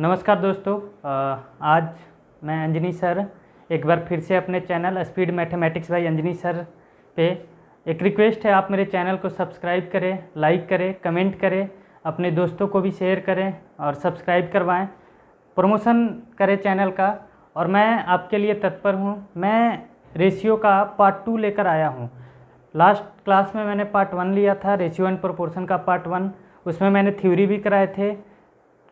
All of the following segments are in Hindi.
नमस्कार दोस्तों। आज मैं अंजनी सर एक बार फिर से अपने channel speed mathematics bye Anjani sir पे एक रिक्वेस्ट है, आप मेरे चैनल को सब्सक्राइब करें, लाइक करें, कमेंट करें, अपने दोस्तों को भी शेयर करें और सब्सक्राइब करवाएं, प्रमोशन करें चैनल का। और मैं आपके लिए तत्पर हूं। मैं रेशियो का पार्ट 2 लेकर आया हूं। लास्ट क्लास में मैंने पार्ट 1 लिया था, रेशियो एंड प्रोपोर्शन का पार्ट 1। उसमें मैंने थ्योरी भी कराए थे,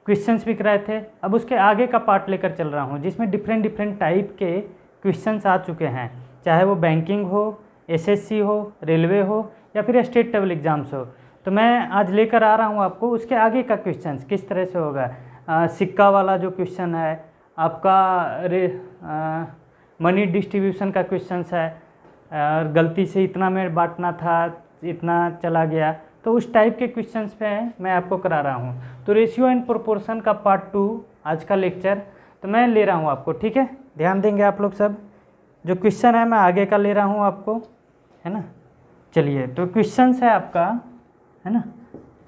क्वेश्चंस भी कराए थे। अब उसके आगे का पार्ट लेकर चल रहा हूँ, जिसमें डिफरेंट टाइप के क्वेश्चंस आ चुके हैं, चाहे वो बैंकिंग हो, एसएससी हो, रेलवे हो या फिर स्टेट लेवल एग्ज़ाम्स हो। तो मैं आज लेकर आ रहा हूँ आपको उसके आगे का क्वेश्चंस किस तरह से होगा। सिक्का वाला जो क्वेश्चन है आपका, मनी डिस्ट्रीब्यूशन का क्वेश्चंस है, और गलती से इतना में बांटना था, इतना चला गया, तो उस टाइप के क्वेश्चंस पे मैं आपको करा रहा हूँ। तो रेशियो एंड प्रोपोर्शन का पार्ट 2 आज का लेक्चर तो मैं ले रहा हूँ आपको, ठीक है। ध्यान देंगे आप लोग सब। जो क्वेश्चन है मैं आगे का ले रहा हूँ आपको, है ना। चलिए, तो क्वेश्चंस है आपका, है ना।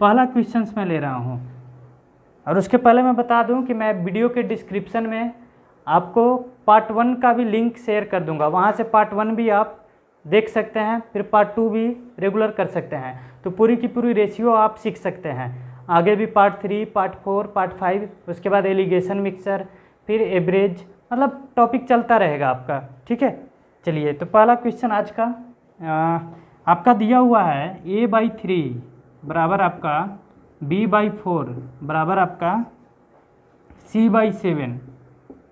पहला क्वेश्चंस मैं ले रहा हूँ, और उसके पहले मैं बता दूँ कि मैं वीडियो के डिस्क्रिप्शन में आपको पार्ट 1 का भी लिंक शेयर कर दूँगा। वहाँ से पार्ट 1 भी आप देख सकते हैं, फिर पार्ट 2 भी रेगुलर कर सकते हैं। तो पूरी की पूरी रेशियो आप सीख सकते हैं। आगे भी पार्ट 3, पार्ट 4, पार्ट 5, उसके बाद एलिगेशन मिक्सचर, फिर एवरेज, मतलब टॉपिक चलता रहेगा आपका, ठीक है। चलिए, तो पहला क्वेश्चन आज का आपका दिया हुआ है a/3 बराबर आपका b/4 बराबर आपका c/7।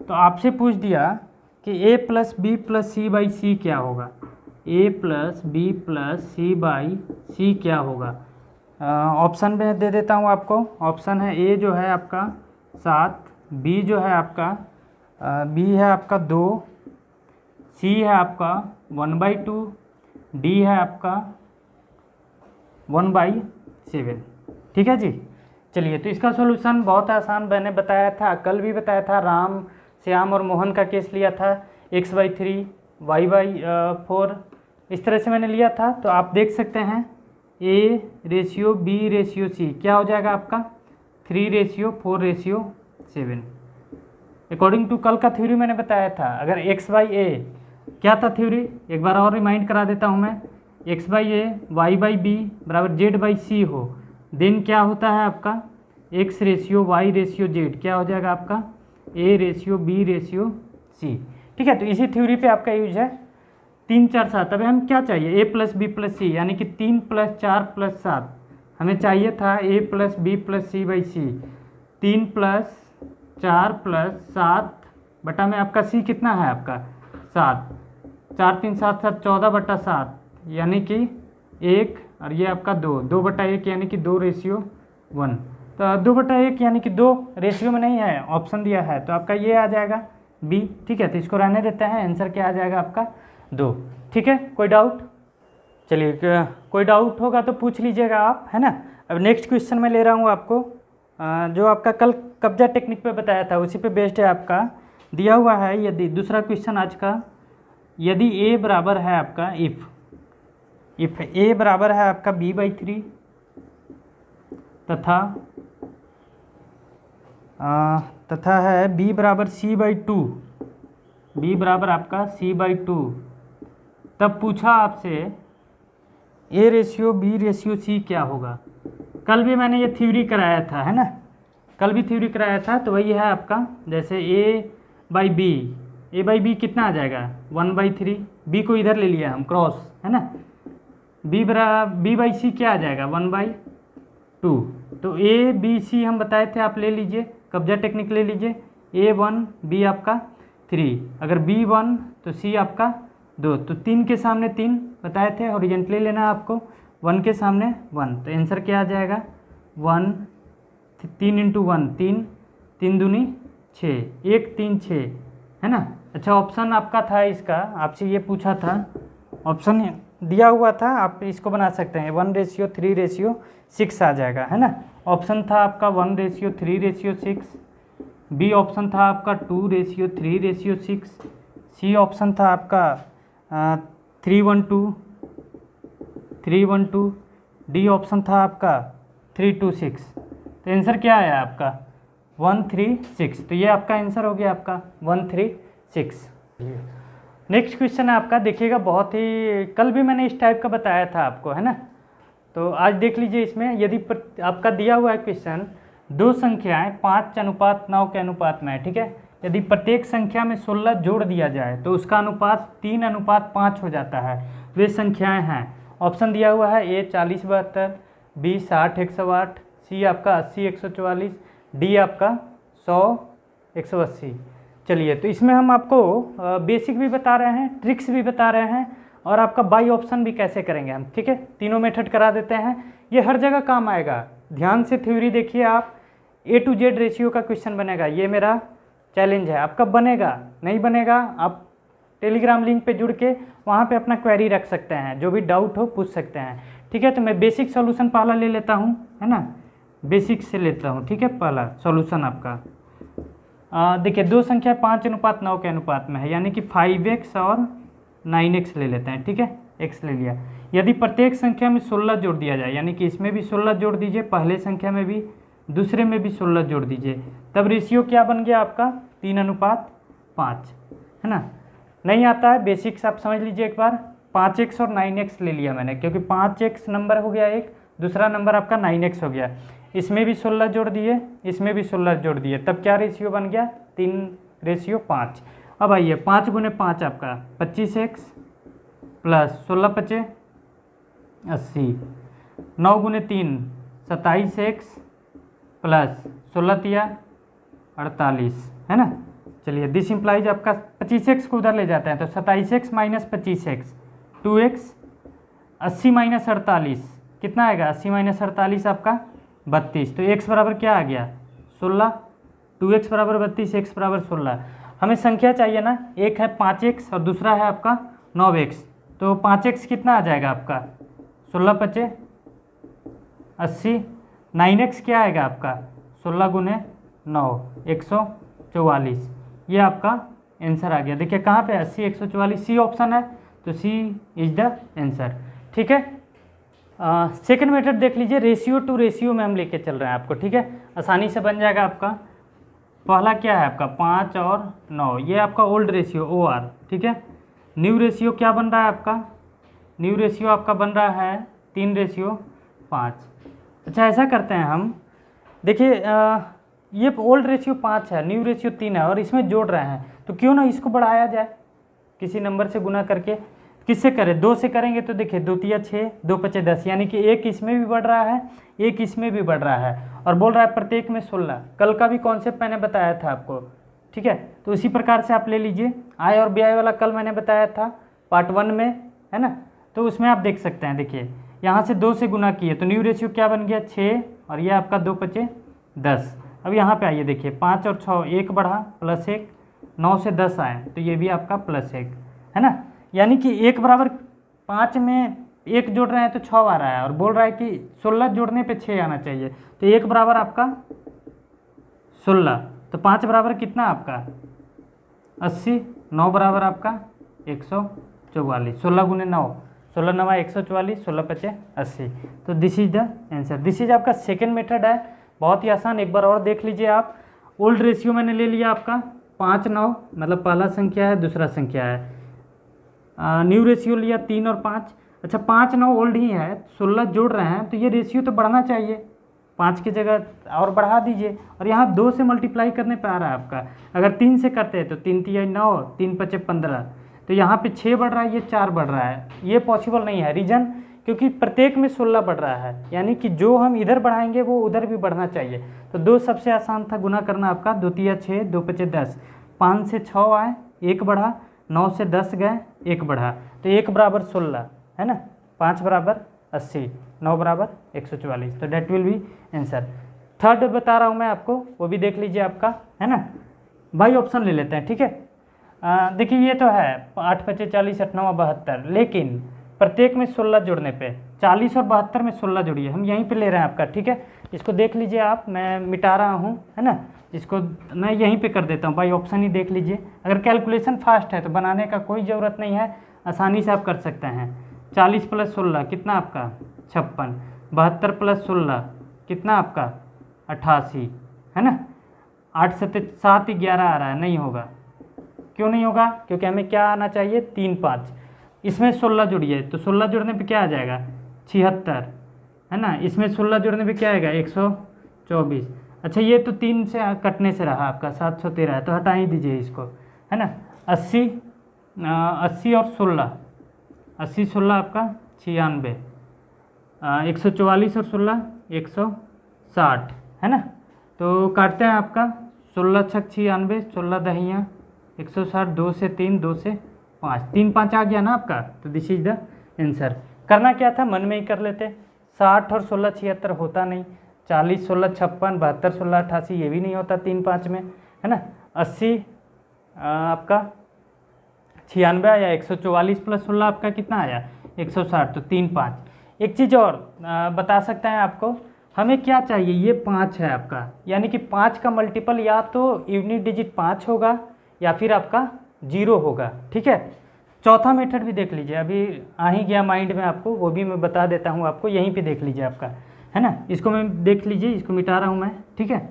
तो आपसे पूछ दिया कि a + b + c/c क्या होगा। a + b + c/c क्या होगा। ऑप्शन में दे देता हूँ आपको। ऑप्शन है ए जो है आपका 7, बी जो है आपका बी है आपका 2, सी है आपका 1/2, डी है आपका 1/7। ठीक है जी। चलिए, तो इसका सॉल्यूशन बहुत आसान मैंने बताया था, कल भी बताया था। राम, श्याम और मोहन का केस लिया था, x/3 y/4 इस तरह से मैंने लिया था। तो आप देख सकते हैं a/b/c क्या हो जाएगा आपका 3/4/7। अकॉर्डिंग टू कल का थ्योरी मैंने बताया था, अगर x/a क्या था थ्योरी, एक बार और रिमाइंड करा देता हूँ मैं। x/a y/b बराबर z/c हो, देन क्या होता है आपका x/y/z क्या हो जाएगा आपका a/b/c। ठीक है, तो इसी थ्योरी पे आपका यूज है 3 4 7। अभी हम क्या चाहिए, a + b + c, यानी कि 3 + 4 + 7 हमें चाहिए था a + b + c/c। 3 + 4 + 7 बटा में आपका c कितना है आपका 7, 4 3 7 7 14/7 यानी कि 1, और ये आपका 2, 2/1 यानी कि 2/1। तो 2/1 यानी कि 2 रेशियो में नहीं है, ऑप्शन दिया है, तो आपका ये आ जाएगा बी। ठीक है, तो इसको रहने देते हैं, आंसर क्या आ जाएगा आपका 2। ठीक है, कोई डाउट। चलिए, कोई डाउट होगा तो पूछ लीजिएगा आप, है ना। अब नेक्स्ट क्वेश्चन मैं ले रहा हूँ आपको, जो आपका कल कब्जा टेक्निक पे बताया था उसी पे बेस्ड है आपका। दिया हुआ है, यदि दूसरा क्वेश्चन आज का, यदि a बराबर है आपका इफ़ a बराबर है आपका b/3 तथा है b बराबर c/2, b बराबर आपका c/2, तब पूछा आपसे a/b/c क्या होगा। कल भी मैंने ये थ्योरी कराया था, है ना, कल भी थ्योरी कराया था। तो वही है आपका, जैसे a/b कितना आ जाएगा 1/3, b को इधर ले लिया हम क्रॉस, है ना। b/c क्या आ जाएगा 1/2। तो a/b/c हम बताए थे, आप ले लीजिए, कब्जा टेक्निक ले लीजिए। a1 b आपका 3, अगर b1 तो c आपका 2, तो 3 के सामने 3 बताए थे, हॉरिजॉन्टली लेना है आपको, 1 के सामने 1, तो आंसर क्या आ जाएगा 1, 3 × 1 3, 3 दूनी 6, 1 3 6, है ना। अच्छा, ऑप्शन आपका था इसका, आपसे ये पूछा था, ऑप्शन दिया हुआ था, आप इसको बना सकते हैं 1/3/6 आ जाएगा, है ना। ऑप्शन था आपका 1/3/6, बी ऑप्शन था आपका 2/3/6, सी ऑप्शन था आपका 3/1/2, डी ऑप्शन था आपका 3/2/6। तो आंसर क्या आया आपका 136। तो ये आपका आंसर हो गया आपका 136। नेक्स्ट क्वेश्चन है आपका, देखिएगा बहुत ही, कल भी मैंने इस टाइप का बताया था आपको, है ना। तो आज देख लीजिए इसमें, यदि आपका दिया हुआ है क्वेश्चन, दो संख्याएं 5:9 के अनुपात में है, ठीक है। यदि प्रत्येक संख्या में 16 जोड़ दिया जाए तो उसका अनुपात 3:5 हो जाता है। वे संख्याएं हैं, ऑप्शन दिया हुआ है, ए 40/72, बी 60/108, सी आपका 80/144, डी आपका 100/180। चलिए, तो इसमें हम आपको बेसिक भी बता रहे हैं, ट्रिक्स भी बता रहे हैं, और आपका बाई ऑप्शन भी कैसे करेंगे हम, ठीक है। तीनों मेथड करा देते हैं, ये हर जगह काम आएगा। ध्यान से थ्योरी देखिए आप, A to Z रेशियो का क्वेश्चन बनेगा, ये मेरा चैलेंज है। आपका बनेगा, नहीं बनेगा आप टेलीग्राम लिंक पे जुड़ के वहाँ पे अपना क्वेरी रख सकते हैं, जो भी डाउट हो पूछ सकते हैं, ठीक है। तो मैं बेसिक सॉल्यूशन पहला ले लेता हूँ, है ना, बेसिक से लेता हूँ, ठीक है। पहला सॉल्यूशन आपका देखिए, दो संख्या 5:9 के अनुपात में है, यानी कि 5x और 9x ले लेते हैं, ठीक है। x ले लिया। यदि प्रत्येक संख्या में 16 जोड़ दिया जाए, यानी कि इसमें भी 16 जोड़ दीजिए, पहले संख्या में भी, दूसरे में भी 16 जोड़ दीजिए, तब रेशियो क्या बन गया आपका 3:5, है ना। नहीं आता है बेसिक्स आप समझ लीजिए एक बार। 5x और 9x ले लिया मैंने, क्योंकि 5x नंबर हो गया एक, दूसरा नंबर आपका 9x हो गया। इसमें भी 16 जोड़ दिए, इसमें भी 16 जोड़ दिए, तब क्या रेशियो बन गया 3:5। अब आइए, 5 × 5 आपका 25x प्लस 16×5 80, 9 × 3 27x प्लस 16×3 48, है ना। चलिए, दिस इम्प्लाइज आपका 25x को उधर ले जाते हैं, तो 27x minus 25x 2x, 80 minus 48 कितना आएगा, 80 माइनस 48 आपका 32। तो x बराबर क्या आ गया 16, 2x बराबर 32, x बराबर 16। हमें संख्या चाहिए ना, एक है 5x और दूसरा है आपका 9x। तो 5x कितना आ जाएगा आपका 16×5 80, 9x क्या आएगा आपका 16 × 9 144। ये आपका आंसर आ गया। देखिए कहाँ पे 80 144, सी ऑप्शन है, तो सी इज द आंसर, ठीक है। सेकंड मेथड देख लीजिए, रेशियो टू रेशियो में हम लेके चल रहे हैं आपको, ठीक है। आसानी से बन जाएगा आपका। पहला क्या है आपका 5 और 9, ये आपका ओल्ड रेशियो OR, ठीक है। न्यू रेशियो क्या बन रहा है आपका, न्यू रेशियो आपका बन रहा है 3:5। अच्छा, ऐसा करते हैं हम, देखिए ये ओल्ड रेशियो 5 है, न्यू रेशियो 3 है, और इसमें जोड़ रहे हैं, तो क्यों ना इसको बढ़ाया जाए किसी नंबर से गुना करके। किससे करें, 2 से करेंगे तो देखिए 2 × 6 2 × 5 10, यानी कि एक इसमें भी बढ़ रहा है, एक इसमें भी बढ़ रहा है, और बोल रहा है प्रत्येक में 16। कल का भी कॉन्सेप्ट मैंने बताया था आपको, ठीक है। तो इसी प्रकार से आप ले लीजिए, आय और व्यय वाला कल मैंने बताया था पार्ट 1 में, है ना। तो उसमें आप देख सकते हैं, देखिए यहाँ से 2 से गुना किए तो न्यू रेशियो क्या बन गया 6, और ये आपका 2 × 5 10। अब यहाँ पे आइए, देखिए 5 और 6 1 बढ़ा +1, 9 से 10 आए तो ये भी आपका +1, है ना। यानी कि 1 बराबर 5 में 1 जोड़ रहे हैं तो 6 आ रहा है, और बोल रहा है कि 16 जोड़ने पे 6 आना चाहिए, तो 1 बराबर आपका 16, तो 5 बराबर कितना आपका 80, 9 बराबर आपका 144, 16 × 9 16 9 144, 16×5 80। तो this is the answer. This is आपका सेकेंड मेथड है, बहुत ही आसान। एक बार और देख लीजिए आप। ओल्ड रेशियो मैंने ले लिया आपका 5 9, मतलब पहला संख्या है, दूसरा संख्या है। न्यू रेशियो लिया 3 और 5। अच्छा, 5 9 ओल्ड ही है, 16 जोड़ रहे हैं, तो ये रेशियो तो बढ़ना चाहिए, 5 की जगह और बढ़ा दीजिए, और यहाँ 2 से मल्टीप्लाई करने पे आ रहा है आपका। अगर 3 से करते हैं तो 3 × 3 9, 3 × 5 15, तो यहाँ पे 6 बढ़ रहा है, ये 4 बढ़ रहा है, ये पॉसिबल नहीं है। रीज़न, क्योंकि प्रत्येक में 16 बढ़ रहा है, यानी कि जो हम इधर बढ़ाएंगे वो उधर भी बढ़ना चाहिए। तो 2 सबसे आसान था गुना करना आपका, 2 × 3 6, 2 × 5 10, 5 से 6 आए 1 बढ़ा, 9 से 10 गए 1 बढ़ा, तो 1 बराबर 16, है ना। 5 बराबर 80, 9 बराबर 144, तो that will be answer. Third बता रहा हूँ मैं आपको, वो भी देख लीजिए आपका, है ना। बाई ऑप्शन ले लेते हैं, ठीक है। देखिए ये तो है 8 × 5 40, 8 9 72, लेकिन प्रत्येक में 16 जोड़ने पे 40 और 72 में 16 जोड़िए, हम यहीं पे ले रहे हैं आपका, ठीक है। इसको देख लीजिए आप, मैं मिटा रहा हूँ, है ना। इसको मैं यहीं पे कर देता हूँ, बाई ऑप्शन ही देख लीजिए। अगर कैलकुलेशन फास्ट है तो बनाने का कोई ज़रूरत नहीं है, आसानी से आप कर सकते हैं। 40 + 16 कितना आपका 56, 72 + 16 कितना आपका 88, है ना। 8 7 7 11 आ रहा है, नहीं होगा। क्यों नहीं होगा? क्योंकि हमें क्या आना चाहिए, 3 5। इसमें 16 जुड़िए तो 16 जुड़ने पे क्या आ जाएगा, 76, है ना। इसमें 16 जुड़ने पे क्या आएगा, 124। अच्छा ये तो 3 से कटने से रहा आपका 713 है, तो हटा ही दीजिए इसको, है ना। 80 80 और 16, 80 16 आपका 96, 144 और 16 160, है ना। तो काटते हैं आपका 16 छक 96, 16 दहिया 160, 2 से 3, 2 से 5, 3 5 आ गया ना आपका। तो दिस इज द आंसर। करना क्या था, मन में ही कर लेते। 60 और 16 76 होता नहीं, 40 16 56, 72 16 88 ये भी नहीं होता 3 5 में, है ना। 80 आपका 96 आया, 144 प्लस 16 आपका कितना आया, 160, तो 3 5। एक चीज़ और बता सकते हैं आपको, हमें क्या चाहिए, ये 5 है आपका, यानी कि 5 का मल्टीपल या तो यूनिट डिजिट 5 होगा या फिर आपका 0 होगा, ठीक है। चौथा मेथड भी देख लीजिए, अभी आ ही गया माइंड में आपको, वो भी मैं बता देता हूँ आपको, यहीं पे देख लीजिए आपका, है ना। इसको मैं देख लीजिए, इसको मिटा रहा हूँ मैं, ठीक है।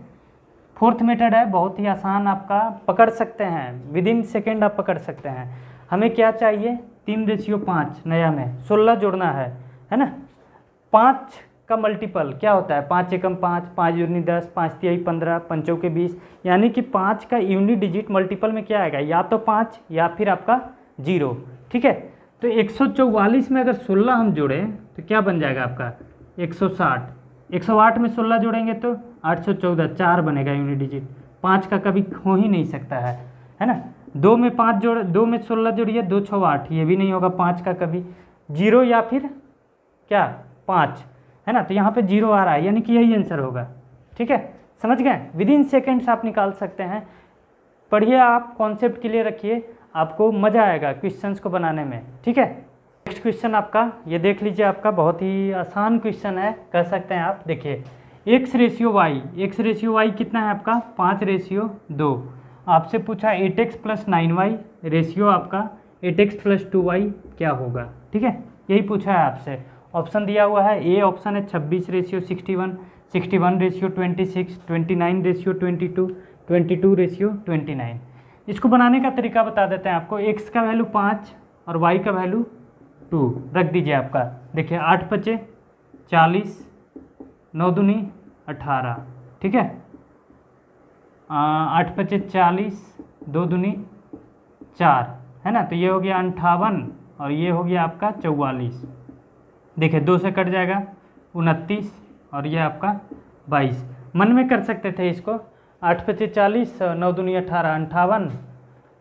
फोर्थ मेथड है, बहुत ही आसान, आपका पकड़ सकते हैं, विद इन सेकेंड आप पकड़ सकते हैं। हमें क्या चाहिए, 3:5 नया में 16 जोड़ना है ना। 5 का मल्टीपल क्या होता है, 5 एकम 5, 5 दूनी 10, 5 तिहाई 15, 5 चौके 20, यानी कि 5 का यूनिट डिजिट मल्टीपल में क्या आएगा, या तो 5 या फिर आपका 0, ठीक है। तो 144 में अगर 16 हम जोड़ें तो क्या बन जाएगा आपका 160, 108 में 16 जोड़ेंगे तो 814, 4 बनेगा यूनिट डिजिट, 5 का कभी हो ही नहीं सकता है ना। 2 में 5 जोड़, 2 में 16 जोड़िए, 2 6 8, ये भी नहीं होगा 5 का कभी, 0 या फिर क्या 5, है ना। तो यहाँ पे 0 आ रहा है, यानी कि यही आंसर होगा, ठीक है। समझ गए, विद इन सेकेंड्स आप निकाल सकते हैं। पढ़िए आप, कॉन्सेप्ट क्लियर रखिए, आपको मज़ा आएगा क्वेश्चंस को बनाने में, ठीक है। नेक्स्ट क्वेश्चन आपका ये देख लीजिए, आपका बहुत ही आसान क्वेश्चन है, कह सकते हैं आप। देखिए x रेशियो y कितना है आपका, 5:2। आपसे पूछा 8x + 9y रेशियो आपका 8x + 2y क्या होगा, ठीक है, यही पूछा है आपसे। ऑप्शन दिया हुआ है, ए ऑप्शन है 26:61, 61:26, 29:22, 22:29। इसको बनाने का तरीका बता देते हैं आपको। x का वैल्यू 5 और y का वैल्यू 2 रख दीजिए आपका। देखिए 8 × 5 = 40, 9 दूनी 18, ठीक है। 8 × 5 = 40, 2 दूनी 4, है ना। तो ये हो गया 58 और ये हो गया आपका 44। देखिए 2 से कट जाएगा 29 और ये आपका 22। मन में कर सकते थे इसको, 8 × 5 = 40, 9 दूनी 18, 58,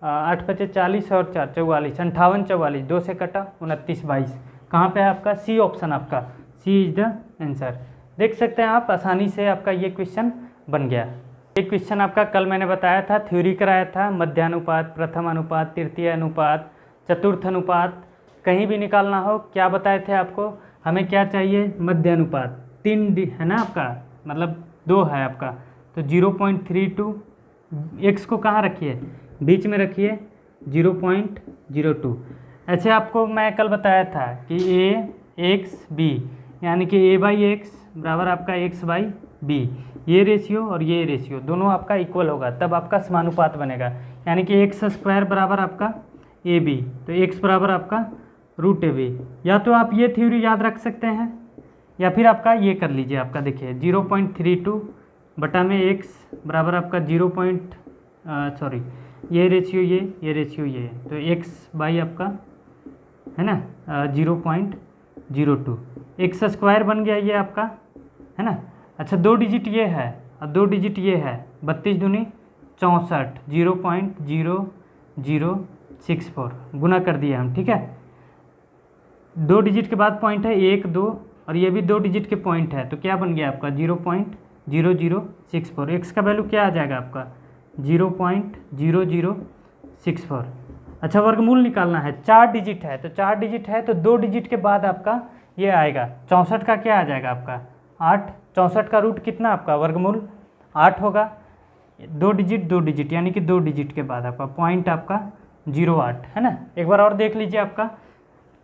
8 × 5 = 40 और 4 44, 58 44, 2 से कटा 29 22। कहाँ पे है आपका, सी ऑप्शन, आपका सी इज द आंसर। देख सकते हैं आप, आसानी से आपका ये क्वेश्चन बन गया। ये क्वेश्चन आपका कल मैंने बताया था, थ्योरी कराया था, मध्यानुपात, प्रथम अनुपात, तृतीय अनुपात, चतुर्थ अनुपात, कहीं भी निकालना हो क्या बताए थे आपको, हमें क्या चाहिए, मध्य अनुपात। 3 है ना आपका, मतलब 2 है आपका, तो 0.32। x को कहाँ रखिए, बीच में रखिए 0.02। ऐसे आपको मैं कल बताया था कि a/b यानी कि a/x बराबर आपका x/b, ये रेशियो और ये रेशियो दोनों आपका इक्वल होगा, तब आपका समानुपात बनेगा। यानी कि x² बराबर आपका ab, तो x बराबर आपका √ab। या तो आप ये थ्योरी याद रख सकते हैं या फिर आपका ये कर लीजिए। आपका देखिए 0.32 बटा में x बराबर आपका ये रेशियो ये रेशियो ये, तो x/ आपका है ना 0.02, x² बन गया ये आपका, है ना। अच्छा 2 डिजिट ये है और 2 डिजिट ये है, 32 दूनी 64, 0.0064 गुना कर दिया हम, ठीक है। 2 डिजिट के बाद पॉइंट है 1 2 और ये भी 2 डिजिट के पॉइंट है, तो क्या बन गया आपका 0.0064। x का वैल्यू क्या आ जाएगा आपका 0.0064। अच्छा वर्गमूल निकालना है, 4 डिजिट है, तो 4 डिजिट है तो 2 डिजिट के बाद आपका ये आएगा 64 का क्या आ जाएगा आपका 8, 64 का रूट कितना आपका वर्गमूल 8 होगा। 2 डिजिट यानी कि 2 डिजिट के बाद आपका पॉइंट आपका 08, है ना। एक बार और देख लीजिए आपका,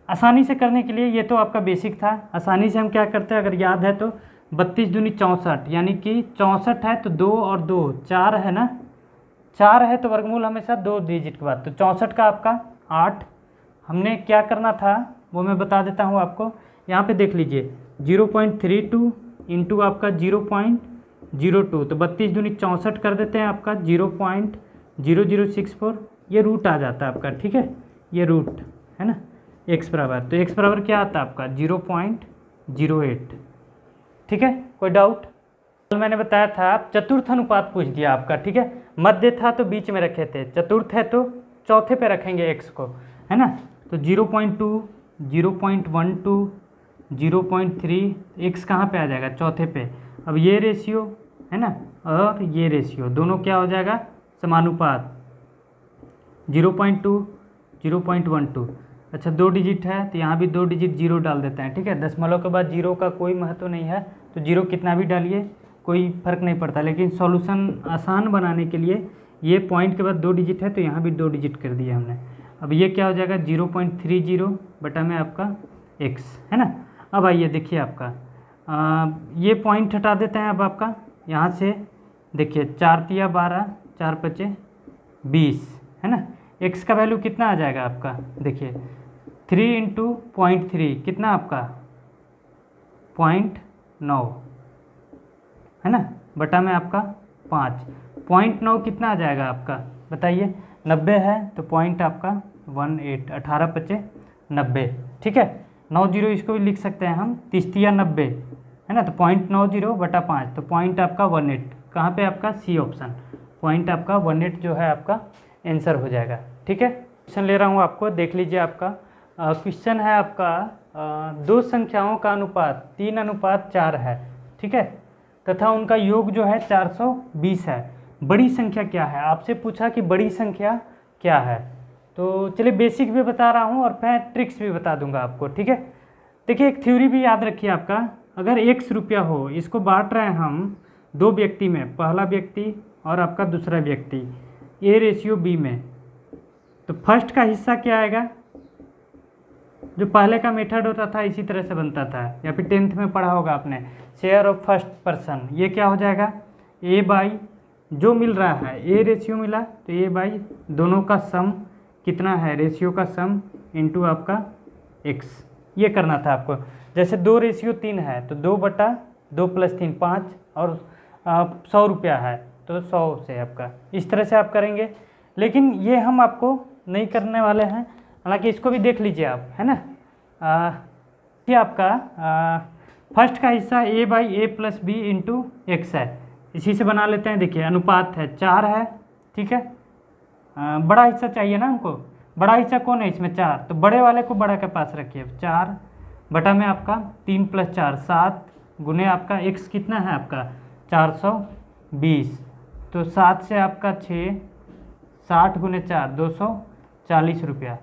आसानी से करने के लिए, ये तो आपका बेसिक था। आसानी से हम क्या करते हैं, अगर याद है तो 32 दूनी 64, यानी कि 64 है तो 2 और 2 4 है ना, 4 है तो वर्गमूल हमेशा 2 डिजिट के बाद, तो 64 का आपका 8। हमने क्या करना था वो मैं बता देता हूँ आपको। यहाँ पे देख लीजिए 0.32 इंटू आपका 0.02, तो 32 दूनी 64 कर देते हैं आपका 0.0064, ये रूट आ जाता है आपका, ठीक है, ये रूट है ना x बराबर, तो x बराबर क्या आता है आपका 0.08, ठीक है। कोई डाउट? कल मैंने बताया था आप चतुर्थ अनुपात पूछ दिया आपका, ठीक है, मध्य था तो बीच में रखे थे, चतुर्थ है तो चौथे पे रखेंगे x को, है ना, तो 0.2, 0.12, 0.3, x कहाँ पे आ जाएगा चौथे पे। अब ये रेशियो है ना और ये रेशियो दोनों क्या हो जाएगा समानुपात, 0.2, 0.12। अच्छा 2 डिजिट है तो यहाँ भी 2 डिजिट 0 डाल देते हैं, ठीक है, दशमलव के बाद 0 का कोई महत्व नहीं है, तो 0 कितना भी डालिए कोई फर्क नहीं पड़ता, लेकिन सॉल्यूशन आसान बनाने के लिए ये पॉइंट के बाद 2 डिजिट है तो यहाँ भी 2 डिजिट कर दिया हमने। अब ये क्या हो जाएगा 0.30 बटा में आपका x, है ना। अब आइए देखिए आपका ये पॉइंट हटा देते हैं। अब आपका यहाँ से देखिए 4 तिया 12, 4 पचे 20, है ना, x का वैल्यू कितना आ जाएगा आपका, देखिए 3 इंटू 0.3 कितना आपका 0.9, है ना, बटा में आपका 5, 0.9 कितना आ जाएगा आपका बताइए, 90 है तो पॉइंट आपका 18, 18 पचे 90, ठीक है, 90 इसको भी लिख सकते हैं हम, 30 तिया 90, है ना, तो 0.90 बटा 5, तो पॉइंट आपका 18, कहाँ पे आपका सी ऑप्शन, पॉइंट आपका 18 जो है आपका आंसर हो जाएगा, ठीक है। क्वेश्चन ले रहा हूँ आपको, देख लीजिए आपका क्वेश्चन है आपका दो संख्याओं का अनुपात 3:4 है, ठीक है, तथा उनका योग जो है 420 है। बड़ी संख्या क्या है, आपसे पूछा कि बड़ी संख्या क्या है, तो चलिए बेसिक भी बता रहा हूँ और मैं ट्रिक्स भी बता दूंगा आपको, ठीक है। देखिए एक थ्योरी भी याद रखिए आपका, अगर 100 रुपया हो, इसको बांट रहे हैं हम 2 व्यक्ति में, पहला व्यक्ति और आपका दूसरा व्यक्ति, A/B में, तो फर्स्ट का हिस्सा क्या आएगा, जो पहले का मेथड होता था इसी तरह से बनता था, या फिर 10th में पढ़ा होगा आपने, शेयर ऑफ फर्स्ट पर्सन, ये क्या हो जाएगा A/, जो मिल रहा है A रेशियो मिला तो A/, दोनों का सम कितना है, रेशियो का सम इंटू आपका x, ये करना था आपको। जैसे 2:3 है तो 2/2 + 3 5, और 100 रुपया है तो 100 से आपका, इस तरह से आप करेंगे, लेकिन ये हम आपको नहीं करने वाले हैं, हालांकि इसको भी देख लीजिए आप, है ना। ये आपका फर्स्ट का हिस्सा A/A + B इंटू x है, इसी से बना लेते हैं। देखिए अनुपात है 4 है, ठीक है, बड़ा हिस्सा चाहिए ना हमको, बड़ा हिस्सा कौन है इसमें 4, तो बड़े वाले को बड़ा के पास रखिए, 4 बटा में आपका 3 + 4 7, गुने आपका x कितना है आपका 420, तो 7 से आपका 6, 60 गुने 4 240 रुपया,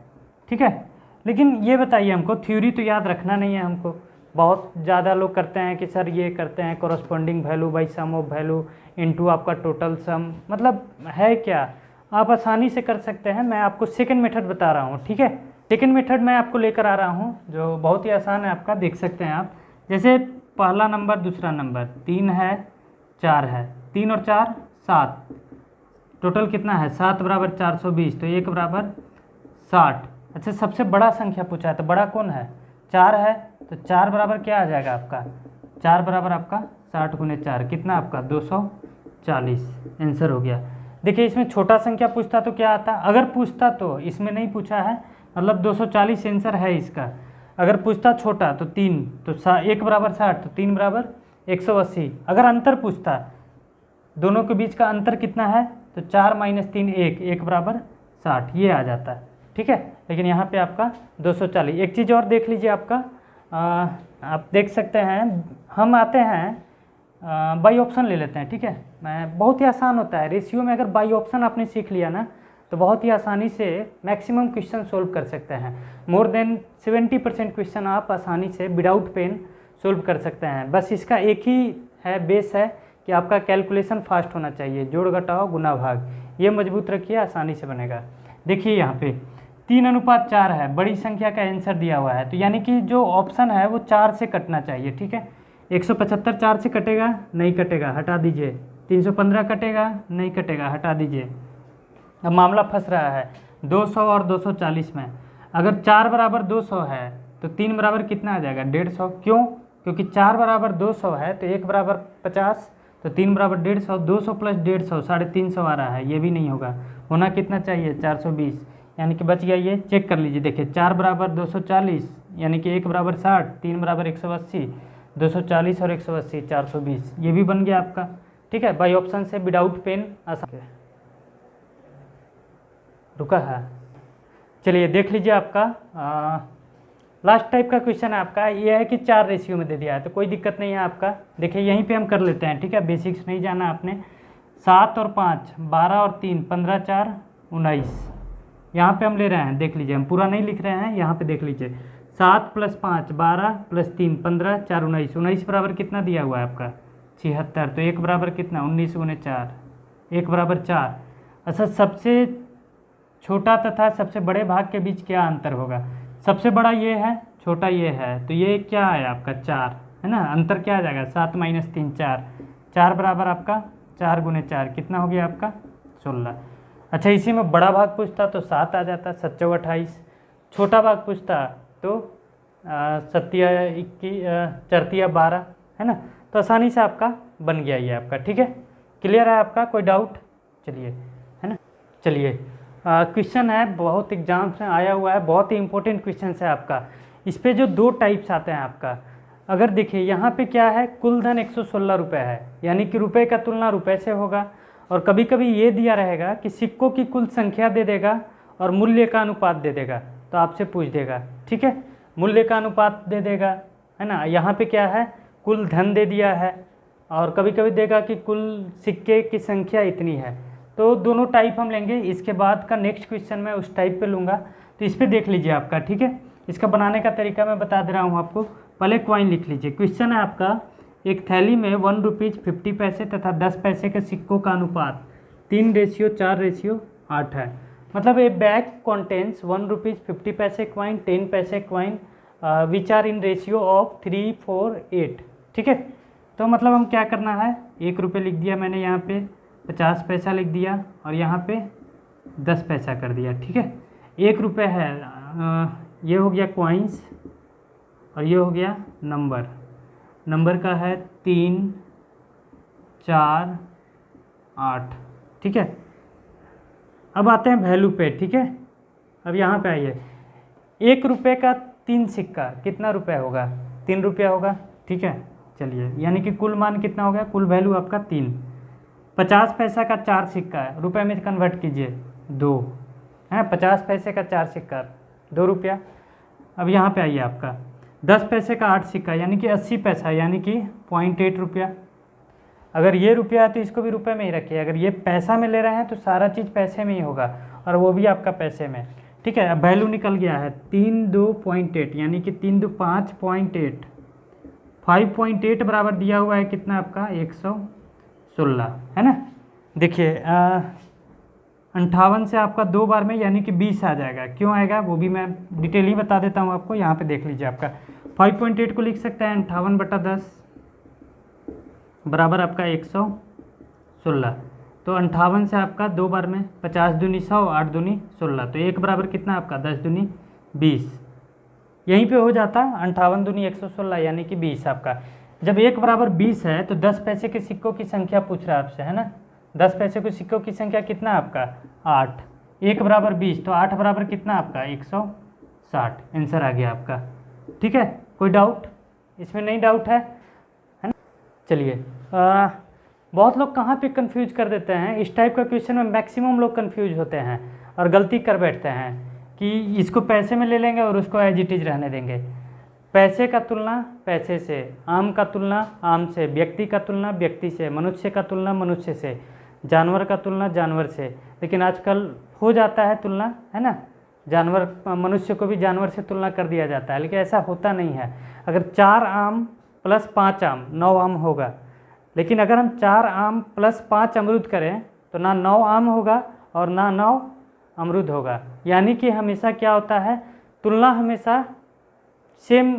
ठीक है। लेकिन ये बताइए हमको, थ्योरी तो याद रखना नहीं है हमको, बहुत ज़्यादा लोग करते हैं कि सर ये करते हैं corresponding value by sum of value into आपका टोटल सम, मतलब है क्या, आप आसानी से कर सकते हैं। मैं आपको सेकंड मेथड बता रहा हूँ, ठीक है, सेकंड मेथड मैं आपको लेकर आ रहा हूँ जो बहुत ही आसान है आपका, देख सकते हैं आप। जैसे पहला नंबर दूसरा नंबर 3 है 4 है, 3 और 4 7, टोटल कितना है 7 बराबर 420, तो 1 बराबर 60। अच्छा सबसे बड़ा संख्या पूछा है तो बड़ा कौन है 4 है, तो 4 बराबर क्या आ जाएगा आपका, 4 बराबर आपका 60 गुने 4 कितना आपका 240, आंसर हो गया। देखिए इसमें छोटा संख्या पूछता तो क्या आता, अगर पूछता तो, इसमें नहीं पूछा है, मतलब 240 आंसर है इसका। अगर पूछता छोटा तो 3, तो 1 बराबर 60, तो 3 बराबर 180। अगर अंतर पूछता, दोनों के बीच का अंतर कितना है, तो 4 - 3 1 बराबर 60, ये आ जाता है, ठीक है। लेकिन यहाँ पे आपका 240। एक चीज़ और देख लीजिए आपका, आप देख सकते हैं, हम आते हैं बाई ऑप्शन ले लेते हैं, ठीक है, मैं बहुत ही आसान होता है रेशियो में, अगर बाई ऑप्शन आपने सीख लिया ना तो बहुत ही आसानी से मैक्सिमम क्वेश्चन सोल्व कर सकते हैं। मोर देन 70% क्वेश्चन आप आसानी से विदाउट पेन सोल्व कर सकते हैं। बस इसका एक ही है बेस है कि आपका कैलकुलेशन फास्ट होना चाहिए, जोड़ घटाओ गुना भाग, ये मजबूत रखिए, आसानी से बनेगा। देखिए यहाँ पे 3:4 है, बड़ी संख्या का आंसर दिया हुआ है, तो यानी कि जो ऑप्शन है वो 4 से कटना चाहिए, ठीक है। 175 4 से कटेगा, नहीं कटेगा, हटा दीजिए। 315 कटेगा, नहीं कटेगा, हटा दीजिए। अब मामला फंस रहा है 200 और 240 में। अगर 4 बराबर 200 है तो 3 बराबर कितना आ जाएगा, 150। क्यों? क्योंकि 4 बराबर 200 है तो 1 बराबर 50, तो 3 बराबर 150। 200 प्लस 150 350 आ रहा है, ये भी नहीं होगा। होना कितना चाहिए, 420, यानी कि बच गया ये। चेक कर लीजिए, देखिए 4 बराबर 240 यानी कि 1 बराबर 60, 3 बराबर 180, 240 और 180 420, ये भी बन गया आपका। ठीक है, बाई ऑप्शन से विदाउट पेन आसान रुका है। चलिए देख लीजिए आपका लास्ट टाइप का क्वेश्चन है आपका। ये है कि 4 रेशियो में दे दिया है, तो कोई दिक्कत नहीं है आपका। देखिए यहीं पे हम कर लेते हैं, ठीक है, बेसिक्स नहीं जाना आपने। 7 और 5 12 और 3 15 4 19, यहाँ पे हम ले रहे हैं, देख लीजिए, हम पूरा नहीं लिख रहे हैं, यहाँ पे देख लीजिए। 7 + 5 12 + 3 15 4 19, 19 बराबर कितना दिया हुआ है आपका, 76। तो 1 बराबर कितना, 19 × 4, 1 बराबर 4। अच्छा, सबसे छोटा तथा सबसे बड़े भाग के बीच क्या अंतर होगा, सबसे बड़ा ये है, छोटा ये है, तो ये क्या है आपका 4 है ना। अंतर क्या आ जाएगा, 7 - 3 4, 4 बराबर आपका 4 × 4 कितना हो गया आपका, 16। अच्छा, इसी में बड़ा भाग पूछता तो 7 आ जाता, 7 × 4 28। छोटा भाग पूछता तो 7 × 21 4 × 12 है ना। तो आसानी से आपका बन गया ये आपका। ठीक है, क्लियर है आपका, कोई डाउट? चलिए, है ना। चलिए क्वेश्चन है, बहुत एग्जाम्स में आया हुआ है, बहुत ही इंपॉर्टेंट क्वेश्चन है आपका। इस पे जो 2 टाइप्स आते हैं आपका, अगर देखिए यहाँ पे क्या है, कुल धन 116 रुपये है, यानी कि रुपए का तुलना रुपए से होगा। और कभी कभी ये दिया रहेगा कि सिक्कों की कुल संख्या दे देगा और मूल्य का अनुपात दे देगा, तो आपसे पूछ देगा, ठीक है, मूल्य का अनुपात दे देगा, है ना। यहाँ पे क्या है, कुल धन दे दिया है, और कभी कभी देगा कि कुल सिक्के की संख्या इतनी है। तो दोनों टाइप हम लेंगे। इसके बाद का नेक्स्ट क्वेश्चन मैं उस टाइप पे लूँगा, तो इस पर देख लीजिए आपका। ठीक है, इसका बनाने का तरीका मैं बता दे रहा हूँ आपको। पहले कॉइन लिख लीजिए। क्वेश्चन है आपका, एक थैली में 1 रुपीज़ 50 पैसे तथा 10 पैसे के सिक्कों का अनुपात 3:4:8 है। मतलब ए बैग कॉन्टेंस 1 रुपीज़ 50 पैसे कॉइन, 10 पैसे coin which are in ratio of 3:4:8। ठीक है, तो मतलब हम क्या करना है, 1 रुपये लिख दिया मैंने, यहाँ पे 50 पैसा लिख दिया और यहाँ पे 10 पैसा कर दिया। ठीक है, 1 रुपये है, ये हो गया कॉइन्स और ये हो गया नंबर। नंबर का है 3 4 8। ठीक है, अब आते हैं वैल्यू पे। ठीक है, अब यहाँ पे आइए, 1 रुपये का 3 सिक्का कितना रुपये होगा, 3 रुपया होगा। ठीक है, चलिए, यानी कि कुल मान कितना हो गया, कुल वैल्यू आपका 3। 50 पैसा का 4 सिक्का है, रुपये में कन्वर्ट कीजिए 2 है, 50 पैसे का 4 सिक्का 2 रुपया। अब यहाँ पे आइए आपका 10 पैसे का 8 सिक्का, यानी कि 80 पैसा, यानी कि 0.8 रुपया। अगर ये रुपया है तो इसको भी रुपये में ही रखिए। अगर ये पैसा में ले रहे हैं तो सारा चीज़ पैसे में ही होगा, और वो भी आपका पैसे में। ठीक है, अब वैल्यू निकल गया है 3:2.8, यानी कि 3×2 5.8, 5.8 बराबर दिया हुआ है कितना आपका, 116, है ना। देखिए 58 से आपका 2 बार में, यानी कि 20 आ जाएगा। क्यों आएगा वो भी मैं डिटेल ही बता देता हूँ आपको। यहाँ पे देख लीजिए आपका 5.8 को लिख सकते हैं 58/10 बराबर आपका 116। तो 58 से आपका 2 बार में 50 दूनी 100, 8 दूनी 16, तो 1 बराबर कितना आपका 10 दूनी 20। यहीं पे हो जाता 58 दूनी 116, यानी कि 20 आपका। जब 1 बराबर 20 है तो 10 पैसे के सिक्कों की संख्या पूछ रहा है आपसे, है ना। 10 पैसे के सिक्कों की संख्या कितना आपका 8, 1 बराबर 20, तो 8 बराबर कितना आपका 160। आंसर आ गया आपका। ठीक है, कोई डाउट इसमें? नहीं डाउट है ना। चलिए बहुत लोग कहाँ पे कंफ्यूज कर देते हैं, इस टाइप का क्वेश्चन में मैक्सिमम लोग कंफ्यूज होते हैं और गलती कर बैठते हैं कि इसको पैसे में ले लेंगे और उसको एज इट इज रहने देंगे। पैसे का तुलना पैसे से, आम का तुलना आम से, व्यक्ति का तुलना व्यक्ति से, मनुष्य का तुलना मनुष्य से, जानवर का तुलना जानवर से। लेकिन आजकल हो जाता है तुलना, है ना, जानवर मनुष्य को भी जानवर से तुलना कर दिया जाता है, लेकिन ऐसा होता नहीं है। अगर 4 आम प्लस 5 आम 9 आम होगा, लेकिन अगर हम 4 आम प्लस 5 अमरूद करें तो ना 9 आम होगा और ना 9 अमरूद होगा। यानी कि हमेशा क्या होता है, तुलना हमेशा सेम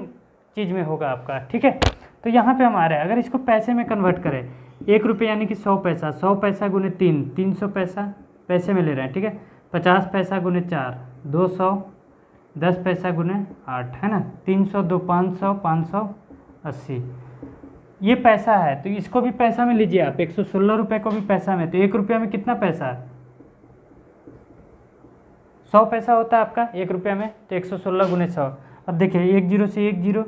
चीज़ में होगा आपका। ठीक है, तो यहाँ पे हम आ रहे हैं, अगर इसको पैसे में कन्वर्ट करें, 1 रुपये यानी कि 100 पैसा, 100 पैसा गुने 3, 300 पैसा पैसे में ले रहे हैं, ठीक है। 50 पैसा गुने 4, 200, 10 पैसा गुने 8, है ना, 300, 2, 500, 580, ये पैसा है। तो इसको भी पैसा में लीजिए आप, 116 रुपये को भी पैसा में, तो 1 रुपया में कितना पैसा है, 100 पैसा होता है आपका 1 रुपया में, तो 116 गुने 100। अब देखिए 1 0 से 1 0,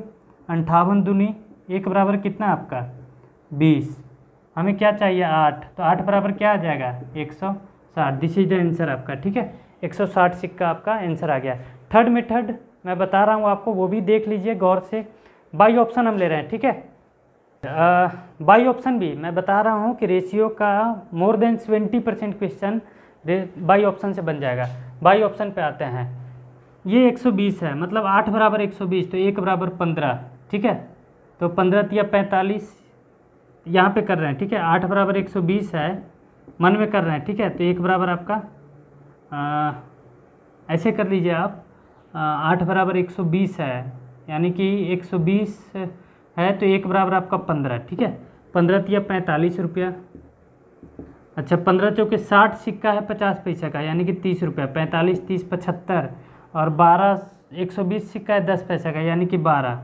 58 दूनी 1 बराबर कितना आपका 20, हमें क्या चाहिए 8, तो 8 बराबर क्या आ जाएगा 160। दिस इज द आंसर आपका, ठीक है, 160 सिक्का आपका आंसर आ गया। थर्ड मेथड मैं बता रहा हूँ आपको, वो भी देख लीजिए गौर से। बाई ऑप्शन हम ले रहे हैं, ठीक है। बाई ऑप्शन भी मैं बता रहा हूँ कि रेशियो का more than 20% question by option से बन जाएगा। बाई ऑप्शन पे आते हैं, ये 120 है, मतलब 8 बराबर 120, तो 1 बराबर 15, ठीक है। तो 15 या 45 यहाँ पे कर रहे हैं, ठीक है। 8 बराबर 120 है, मन में कर रहे हैं, ठीक है। तो 1 बराबर आपका ऐसे कर लीजिए आप, 8 बराबर 120 है, यानी कि 120 है, तो 1 बराबर आपका 15, ठीक है। 15 या 45 रुपया, अच्छा 15 चौके 60 सिक्का है 50 पैसा का, यानी कि 30 रुपया, 45 30 75, और 12 120 सिक्का है 10 पैसा का, यानी कि 12,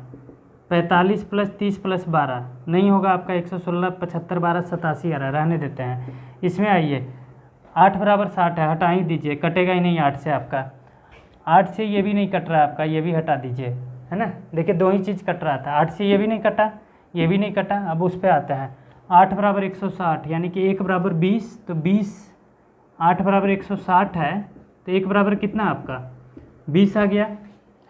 45 प्लस 30 प्लस 12 नहीं होगा आपका 116, 75 12 87 आ रहा है, रहने देते हैं। इसमें आइए 8 बराबर 60 है, हटा ही दीजिए, कटेगा ही नहीं 8 से आपका, 8 से ये भी नहीं कट रहा है आपका, ये भी हटा दीजिए, है ना। देखिए 2 ही चीज़ कट रहा था, 8 से ये भी नहीं कटा, ये भी नहीं कटा। अब उस पर आता है, 8 बराबर 160, यानी कि 1 बराबर 20, तो 20, 8 बराबर 160 है, तो 1 बराबर कितना आपका 20 आ गया,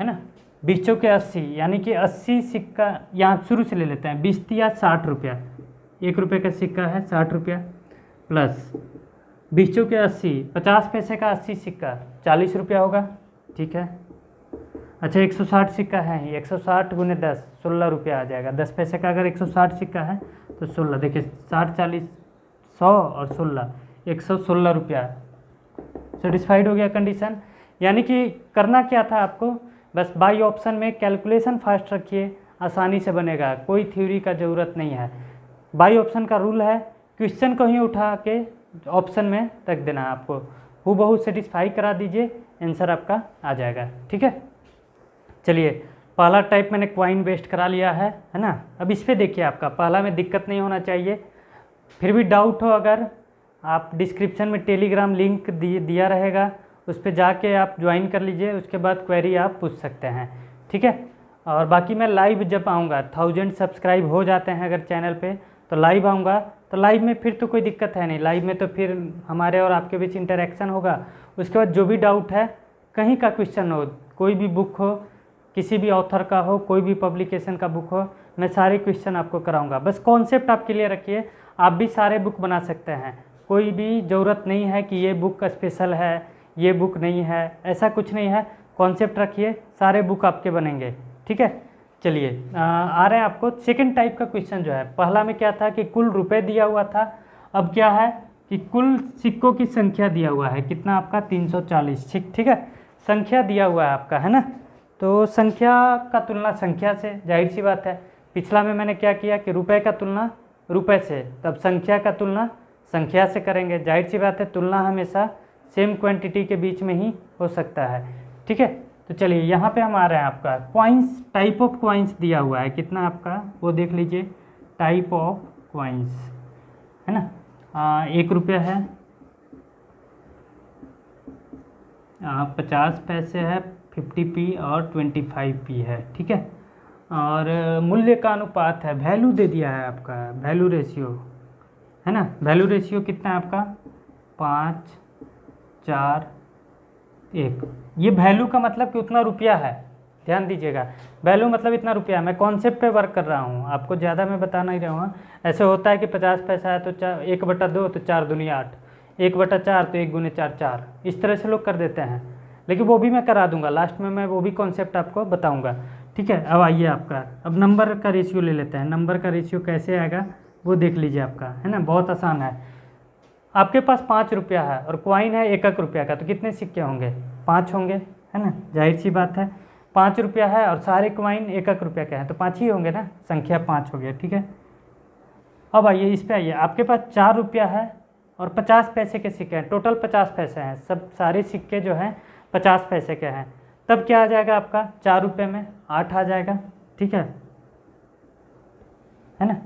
है ना। 20 चौके 80, यानी कि 80 सिक्का, यहाँ शुरू से ले लेते हैं, 20 या 60 रुपया, 1 रुपये का सिक्का है 60 रुपया, प्लस 20 चौके 80, 50 पैसे का 80 सिक्का 40 रुपया होगा, ठीक है। अच्छा 160 सिक्का है, 160 गुने 10 16 रुपया आ जाएगा। 10 पैसे का अगर 160 सिक्का है तो 16, देखिए 60 40 100 और 16, 116 रुपया। सेटिस्फाइड हो गया कंडीशन। यानी कि करना क्या था आपको, बस बाई ऑप्शन में कैलकुलेशन फास्ट रखिए, आसानी से बनेगा, कोई थ्योरी का ज़रूरत नहीं है। बाई ऑप्शन का रूल है, क्वेश्चन को ही उठा के ऑप्शन में रख देना है आपको, हूबहू सेटिस्फाई करा दीजिए, आंसर आपका आ जाएगा, ठीक है। चलिए पहला टाइप मैंने क्वाइन वेस्ट करा लिया है ना। अब इस पर देखिए, आपका पहला में दिक्कत नहीं होना चाहिए। फिर भी डाउट हो अगर, आप डिस्क्रिप्शन में टेलीग्राम लिंक दिया रहेगा, उस पर जाके आप ज्वाइन कर लीजिए, उसके बाद क्वेरी आप पूछ सकते हैं, ठीक है। और बाकी मैं लाइव जब आऊँगा, 1000 सब्सक्राइब हो जाते हैं अगर चैनल पे, तो लाइव आऊँगा, तो लाइव में फिर तो कोई दिक्कत है नहीं, लाइव में तो फिर हमारे और आपके बीच इंटरेक्शन होगा। उसके बाद जो भी डाउट है, कहीं का क्वेश्चन हो, कोई भी बुक हो, किसी भी ऑथर का हो, कोई भी पब्लिकेशन का बुक हो, मैं सारे क्वेश्चन आपको कराऊंगा। बस कॉन्सेप्ट आप क्लियर रखिए, आप भी सारे बुक बना सकते हैं, कोई भी ज़रूरत नहीं है कि ये बुक स्पेशल है, ये बुक नहीं है, ऐसा कुछ नहीं है। कॉन्सेप्ट रखिए, सारे बुक आपके बनेंगे, ठीक है। चलिए आ रहे हैं आपको सेकंड टाइप का क्वेश्चन जो है। पहला में क्या था कि कुल रुपए दिया हुआ था, अब क्या है कि कुल सिक्कों की संख्या दिया हुआ है, कितना आपका 340, ठीक है। संख्या दिया हुआ है आपका, है ना। तो संख्या का तुलना संख्या से, जाहिर सी बात है। पिछला में मैंने क्या किया कि रुपए का तुलना रुपए से, तब संख्या का तुलना संख्या से करेंगे, जाहिर सी बात है। तुलना हमेशा सेम क्वांटिटी के बीच में ही हो सकता है, ठीक है। तो चलिए यहाँ पे हम आ रहे हैं, आपका क्वाइंस, टाइप ऑफ क्वाइंस दिया हुआ है, कितना आपका वो देख लीजिए, टाइप ऑफ क्वाइंस, है ना। 1 रुपया है, 50 पैसे है, 50p और 25p है, ठीक है। और मूल्य का अनुपात है, वैल्यू दे दिया है आपका, वैल्यू रेशियो, है ना। वैल्यू रेशियो कितना है आपका 5 4 1। ये वैल्यू का मतलब कि उतना रुपया है, ध्यान दीजिएगा। वैल्यू मतलब इतना रुपया है। मैं कॉन्सेप्ट पे वर्क कर रहा हूँ, आपको ज़्यादा मैं बता नहीं रहा हूँ। ऐसे होता है कि 50 पैसा है तो 1/2 तो 4 दूनी 8, 1/4 तो 1 गुने 4 4, इस तरह से लोग कर देते हैं। लेकिन वो भी मैं करा दूंगा, लास्ट में मैं वो भी कॉन्सेप्ट आपको बताऊंगा, ठीक है। अब आइए आपका, अब नंबर का रेशियो ले लेते हैं। नंबर का रेशियो कैसे आएगा वो देख लीजिए आपका, है ना, बहुत आसान है। आपके पास 5 रुपया है और क्वाइन है 1 रुपया का, तो कितने सिक्के होंगे 5 होंगे, है ना, जाहिर सी बात है। 5 रुपया है और सारे कॉइन 1-1 रुपया के हैं, तो 5 ही होंगे ना, संख्या 5 हो गया। ठीक है, अब आइए इस पे आइए, आपके पास 4 रुपया है और 50 पैसे के सिक्के हैं, टोटल 50 पैसे हैं, सब सारे सिक्के जो हैं 50 पैसे के हैं। तब क्या आ जाएगा आपका, 4 रुपये में 8 आ जाएगा। ठीक है ना।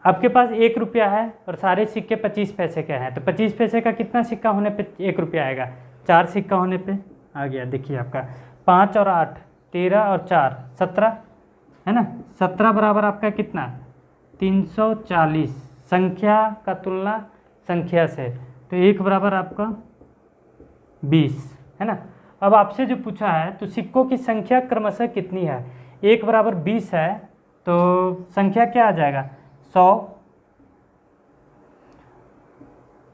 आपके पास 1 रुपया है और सारे सिक्के 25 पैसे के हैं, तो 25 पैसे का कितना सिक्का होने पे 1 रुपया आएगा, 4 सिक्का होने पे आ गया। देखिए आपका 5 और 8 13 और 4 17 है ना, 17 बराबर आपका कितना 340, संख्या का तुलना संख्या से, तो 1 बराबर आपका 20 है ना। अब आपसे जो पूछा है तो सिक्कों की संख्या क्रमशः कितनी है, 1 बराबर 20 है, तो संख्या क्या आ जाएगा 100,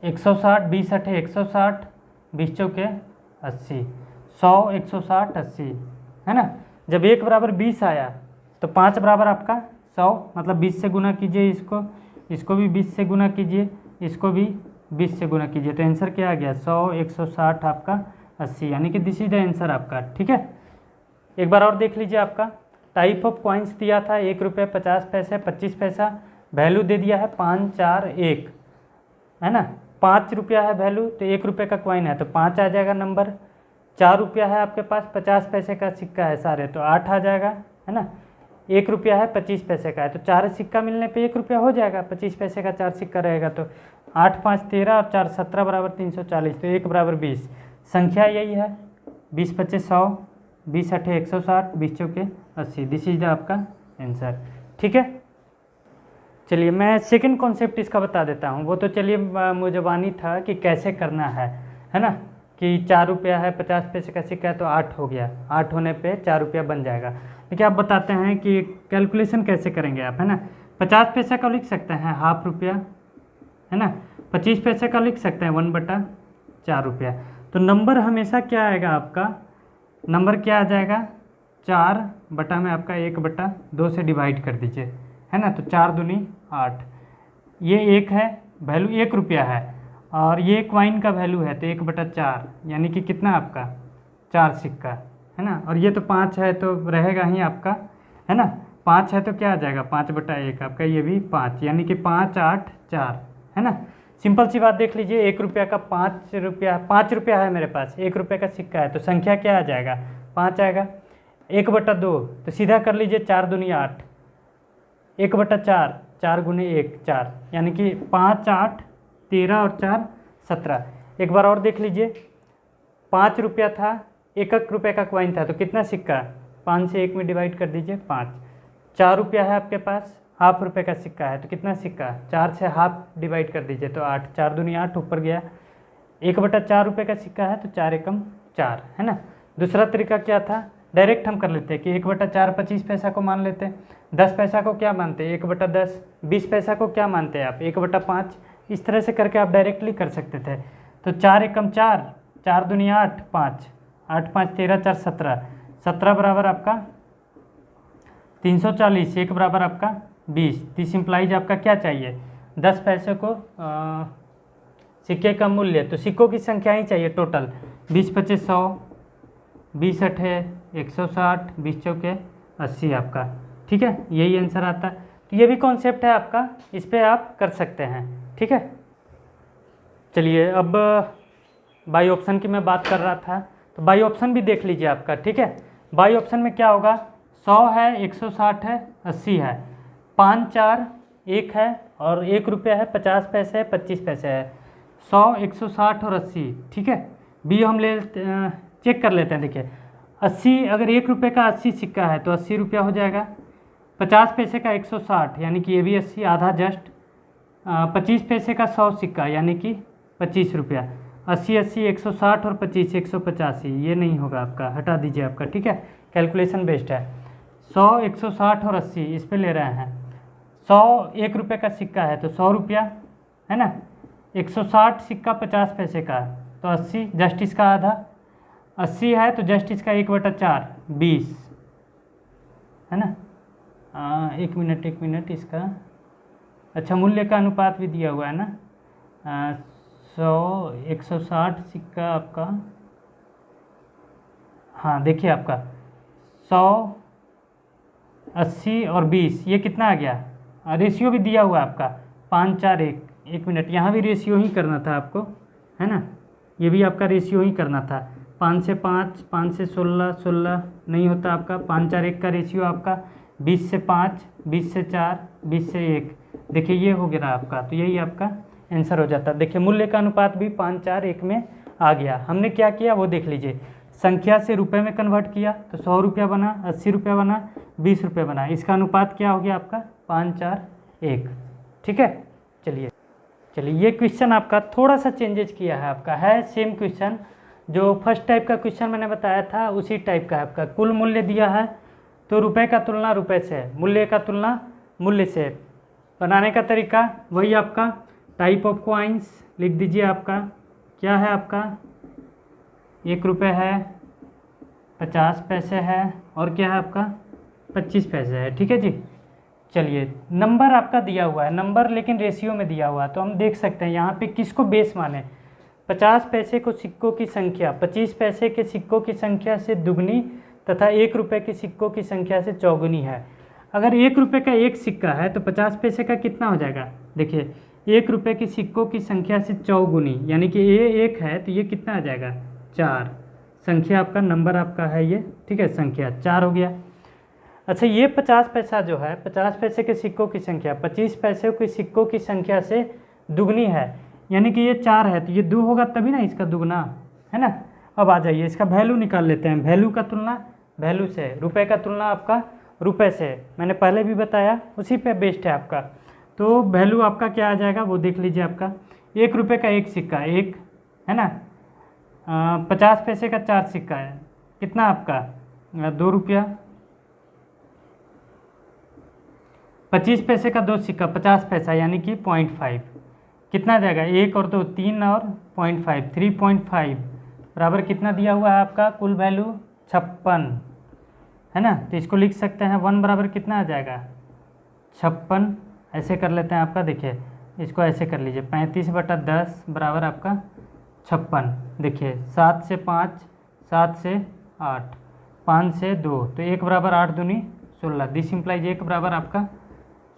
160, 20 अठे 160, 20 चौके 80, 100 160 80 है ना। जब 1 बराबर 20 आया तो 5 बराबर आपका 100, मतलब 20 से गुना कीजिए, इसको भी 20 से गुना कीजिए, इसको भी 20 से गुना कीजिए, तो आंसर क्या आ गया 100 160 आपका 80, यानी कि दिस इज द आंसर आपका। ठीक है, एक बार और देख लीजिए, आपका टाइप ऑफ कॉइन्स दिया था 1 रुपये 50 पैसे 25 पैसा, वैल्यू दे दिया है 5 4 1 है ना। 5 रुपया है वैल्यू, तो 1 रुपये का कॉइन है तो 5 आ जाएगा नंबर। 4 रुपया है आपके पास, 50 पैसे का सिक्का है सारे, तो 8 आ जाएगा है ना। 1 रुपया है 25 पैसे का है, तो 4 सिक्का मिलने पे 1 रुपया हो जाएगा, 25 पैसे का 4 सिक्का रहेगा, तो 8 5 13 और 4 17 बराबर 340, तो 1 बराबर 20, संख्या यही है 20 25 100, 20 अठे 160, 20 चौके 80, दिस इज द आपका आंसर। ठीक है, चलिए मैं सेकंड कॉन्सेप्ट इसका बता देता हूँ। वो तो चलिए मुझबानी था कि कैसे करना है ना, कि 4 रुपया है 50 पैसे का सिक्का है तो 8 हो गया, 8 होने पे 4 रुपया बन जाएगा। देखिए आप बताते हैं कि कैलकुलेशन कैसे करेंगे आप, है ना। 50 पैसे का लिख सकते हैं ½ रुपया है ना, 25 पैसे का लिख सकते हैं 1/4 रुपया। तो नंबर हमेशा क्या आएगा आपका, नंबर क्या आ जाएगा 4 बटा में आपका 1/2 से डिवाइड कर दीजिए, है ना, तो 4 दूनी 8, ये 1 है, वैल्यू 1 रुपया है, और ये कॉइन का वैल्यू है तो 1/4, यानी कि कितना आपका 4 सिक्का है ना। और ये तो 5 है तो रहेगा ही आपका, है ना, 5 है तो क्या आ जाएगा 5/1 आपका, ये भी 5, यानी कि 5 8 4 है ना। सिंपल सी बात देख लीजिए, 1 रुपया का 5 रुपया है मेरे पास, 1 रुपये का सिक्का है, तो संख्या क्या आ जाएगा 5 आएगा। 1/2 तो सीधा कर लीजिए, 4 दूनी 8, 1/4, 4 गुने 1 4, यानी कि 5 8 13 और 4 17। एक बार और देख लीजिए, 5 रुपया था, 1 रुपये का कॉइन था, तो कितना सिक्का 5 से 1 में डिवाइड कर दीजिए 5। 4 रुपया है आपके पास, ½ रुपये का सिक्का है, तो कितना सिक्का 4 से ½ डिवाइड कर दीजिए तो 8, 4 दूनी 8 ऊपर गया। 1/4 रुपये का सिक्का है तो 4 एकम 4 है ना। दूसरा तरीका क्या था, डायरेक्ट हम कर लेते हैं कि 1/4 25 पैसा को मान लेते हैं, 10 पैसा को क्या मानते हैं 1/10, 20 पैसा को क्या मानते हैं आप 1/5, इस तरह से करके आप डायरेक्टली कर सकते थे। तो 4 एकम 4, 4 दूनी 8 5, 8 5 13 4 17, 17 बराबर आपका 340, 1 बराबर आपका 20, 30 इम्प्लाइज आपका क्या चाहिए 10 पैसे को सिक्के का मूल्य, तो सिक्कों की संख्या ही चाहिए टोटल 20 25 100, 20 अठे 160, 20 चौके 80 आपका। ठीक है, यही आंसर आता है। तो ये भी कॉन्सेप्ट है आपका, इस पर आप कर सकते हैं। ठीक है, चलिए अब बाई ऑप्शन की मैं बात कर रहा था, तो बाई ऑप्शन भी देख लीजिए आपका। ठीक है, बाई ऑप्शन में क्या होगा 100 है 160 है 80 है, 5 4 1 है और 1 रुपया है 50 पैसे है 25 पैसे है, 100 160 और 80। ठीक है, बी हम चेक कर लेते हैं। देखिए 80, अगर 1 रुपये का 80 सिक्का है तो 80 रुपया हो जाएगा, 50 पैसे का 160 यानी कि ये भी 80 आधा जस्ट, 25 पैसे का 100 सिक्का यानी कि 25 रुपया, 80 80 160 और 25 185, ये नहीं होगा आपका, हटा दीजिए आपका। ठीक है, कैलकुलेशन बेस्ड है। 100 160 और 80 इस पे ले रहे हैं, 100 1 रुपये का सिक्का है तो 100 रुपया है ना, 160 सिक्का 50 पैसे का तो 80 जस्ट इसका आधा, 80 है तो जस्ट इसका 1/4 20 है ना। 1 मिनट इसका, अच्छा मूल्य का अनुपात भी दिया हुआ है ना, 100 160 सिक्का आपका, हाँ देखिए आपका 100, 80 और 20, ये कितना आ गया? रेशियो भी दिया हुआ है आपका 5, 4, 1। एक मिनट, यहाँ भी रेशियो ही करना था आपको, है ना, ये भी आपका रेशियो ही करना था। 5 से 5, 5 से 16, 16 नहीं होता आपका, 5, 4, 1 का रेशियो आपका, 20 से 5, 20 से 4, 20 से 1। देखिए ये हो गया आपका, तो यही आपका आंसर हो जाता है। देखिए मूल्य का अनुपात भी 5, 4, 1 में आ गया। हमने क्या किया वो देख लीजिए, संख्या से रुपए में कन्वर्ट किया तो 100 रुपया बना, 80 रुपया बना, 20 रुपये बना। इसका अनुपात क्या हो गया आपका? 5, 4, 1। ठीक है, चलिए ये क्वेश्चन आपका थोड़ा सा चेंजेज किया है, आपका है सेम क्वेश्चन जो फर्स्ट टाइप का क्वेश्चन मैंने बताया था उसी टाइप का है आपका। कुल मूल्य दिया है तो रुपए का तुलना रुपए से, मूल्य का तुलना मूल्य से। बनाने का तरीका वही आपका, टाइप ऑफ कॉइन्स लिख दीजिए। आपका क्या है? आपका 1 रुपये है, 50 पैसे है, और क्या है आपका 25 पैसे है। ठीक है जी। चलिए नंबर आपका दिया हुआ है, नंबर लेकिन रेशियो में दिया हुआ है, तो हम देख सकते हैं यहाँ पे किसको बेस माने। 50 पैसे को सिक्कों की संख्या 25 पैसे के सिक्कों की संख्या से दुगनी तथा 1 रुपये के सिक्कों की संख्या से चौगुनी है। अगर 1 रुपये का एक सिक्का है तो 50 पैसे का कितना हो जाएगा? देखिए 1 रुपये के सिक्कों की संख्या से चौगुनी, यानी कि ये 1 है तो ये कितना आ जाएगा? 4। संख्या आपका, नंबर आपका है ये, ठीक है, संख्या 4 हो गया। अच्छा ये 50 पैसा जो है, 50 पैसे के सिक्कों की संख्या 25 पैसे के सिक्कों की संख्या से दुगनी है, यानी कि ये 4 है तो ये 2 होगा तभी ना इसका दुगना, है ना। अब आ जाइए इसका वैल्यू निकाल लेते हैं। वैल्यू का तुलना वैल्यू से, रुपए का तुलना आपका रुपए से, मैंने पहले भी बताया उसी पे बेस्ड है आपका। तो वैल्यू आपका क्या आ जाएगा वो देख लीजिए। आपका 1 रुपये का एक सिक्का 1 है ना, 50 पैसे का 4 सिक्का है, कितना आपका 2 रुपया। 25 पैसे का 2 सिक्का 50 पैसा यानी कि 0.5, कितना जाएगा? 1 और 2 3 और 0.5 3.5 बराबर कितना दिया हुआ है आपका? कुल वैल्यू 56 है ना। तो इसको लिख सकते हैं 1 बराबर कितना आ जाएगा? 56। ऐसे कर लेते हैं आपका, देखिए इसको ऐसे कर लीजिए, 35/10 बराबर आपका 56। देखिए 7 से 5, 7 से 8, 5 से 2, तो 1 बराबर 8 दूनी 16। दिस इम्प्लाइज 1 बराबर आपका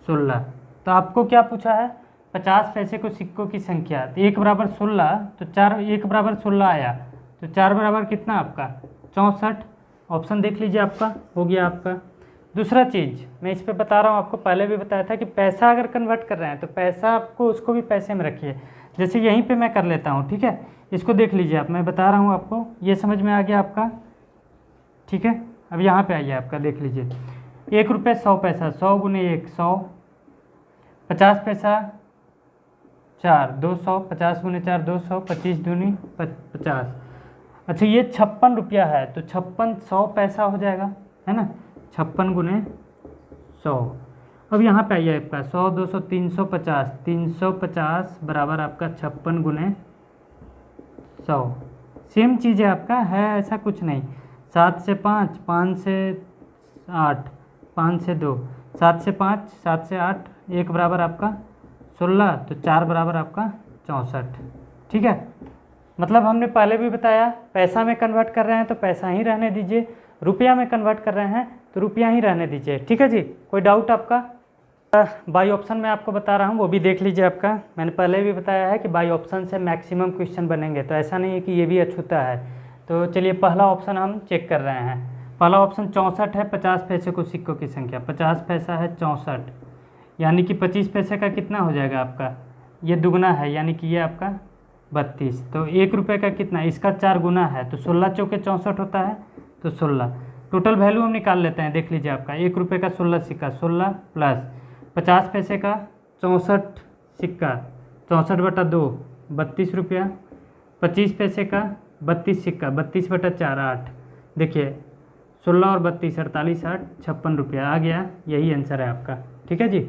16। तो आपको क्या पूछा है? 50 पैसे को सिक्कों की संख्या, तो 1 बराबर 16, तो 4 1 बराबर 16 आया, तो 4 बराबर कितना आपका 64। ऑप्शन देख लीजिए, आपका हो गया आपका। दूसरा चीज़ मैं इस पे बता रहा हूँ, आपको पहले भी बताया था कि पैसा अगर कन्वर्ट कर रहे हैं तो पैसा आपको उसको भी पैसे में रखिए। जैसे यहीं पे मैं कर लेता हूँ, ठीक है, इसको देख लीजिए आप, मैं बता रहा हूँ आपको, ये समझ में आ गया आपका, ठीक है। अब यहाँ पे आइए, आपका देख लीजिए 1 रुपये 100 पैसा, 100 गुने 1 100, 50 पैसा 4 200, 50 गुने 4 200, 25 दूनी 50। अच्छा ये 56 रुपया है तो 56 100 पैसा हो जाएगा, है ना, 56 गुने 100। अब यहाँ पे आइए आपका 100 200 350, 350 बराबर आपका 56 गुने 100। सेम चीज़ है आपका, है ऐसा कुछ नहीं। 7 से 5, 5 से 8, 5 से 2, 7 से 5, 7 से 8, 1 बराबर आपका 16, तो 4 बराबर आपका 64। ठीक है, मतलब हमने पहले भी बताया पैसा में कन्वर्ट कर रहे हैं तो पैसा ही रहने दीजिए, रुपया में कन्वर्ट कर रहे हैं तो रुपया ही रहने दीजिए। ठीक है जी, कोई डाउट आपका? बाई ऑप्शन में आपको बता रहा हूँ, वो भी देख लीजिए। आपका मैंने पहले भी बताया है कि बाई ऑप्शन से मैक्सिमम क्वेश्चन बनेंगे, तो ऐसा नहीं है कि ये भी अछूता है। तो चलिए पहला ऑप्शन हम चेक कर रहे हैं। पहला ऑप्शन 64 है, 50 पैसे को सिक्कों की संख्या, 50 पैसा है 64, यानी कि 25 पैसे का कितना हो जाएगा आपका, ये दुगना है, यानी कि ये आपका 32। तो 1 रुपये का कितना, इसका 4 गुना है, तो 16 चौके 64 होता है, तो 16। टोटल वैल्यू हम निकाल लेते हैं, देख लीजिए आपका 1 रुपये का 16 सिक्का, 16 प्लस 50 पैसे का 64 सिक्का, 64/2 32 रुपया, 25 पैसे का 32 सिक्का, 32/4 8। देखिए 16 और 32 48 8 56 रुपया आ गया, यही आंसर है आपका। ठीक है जी,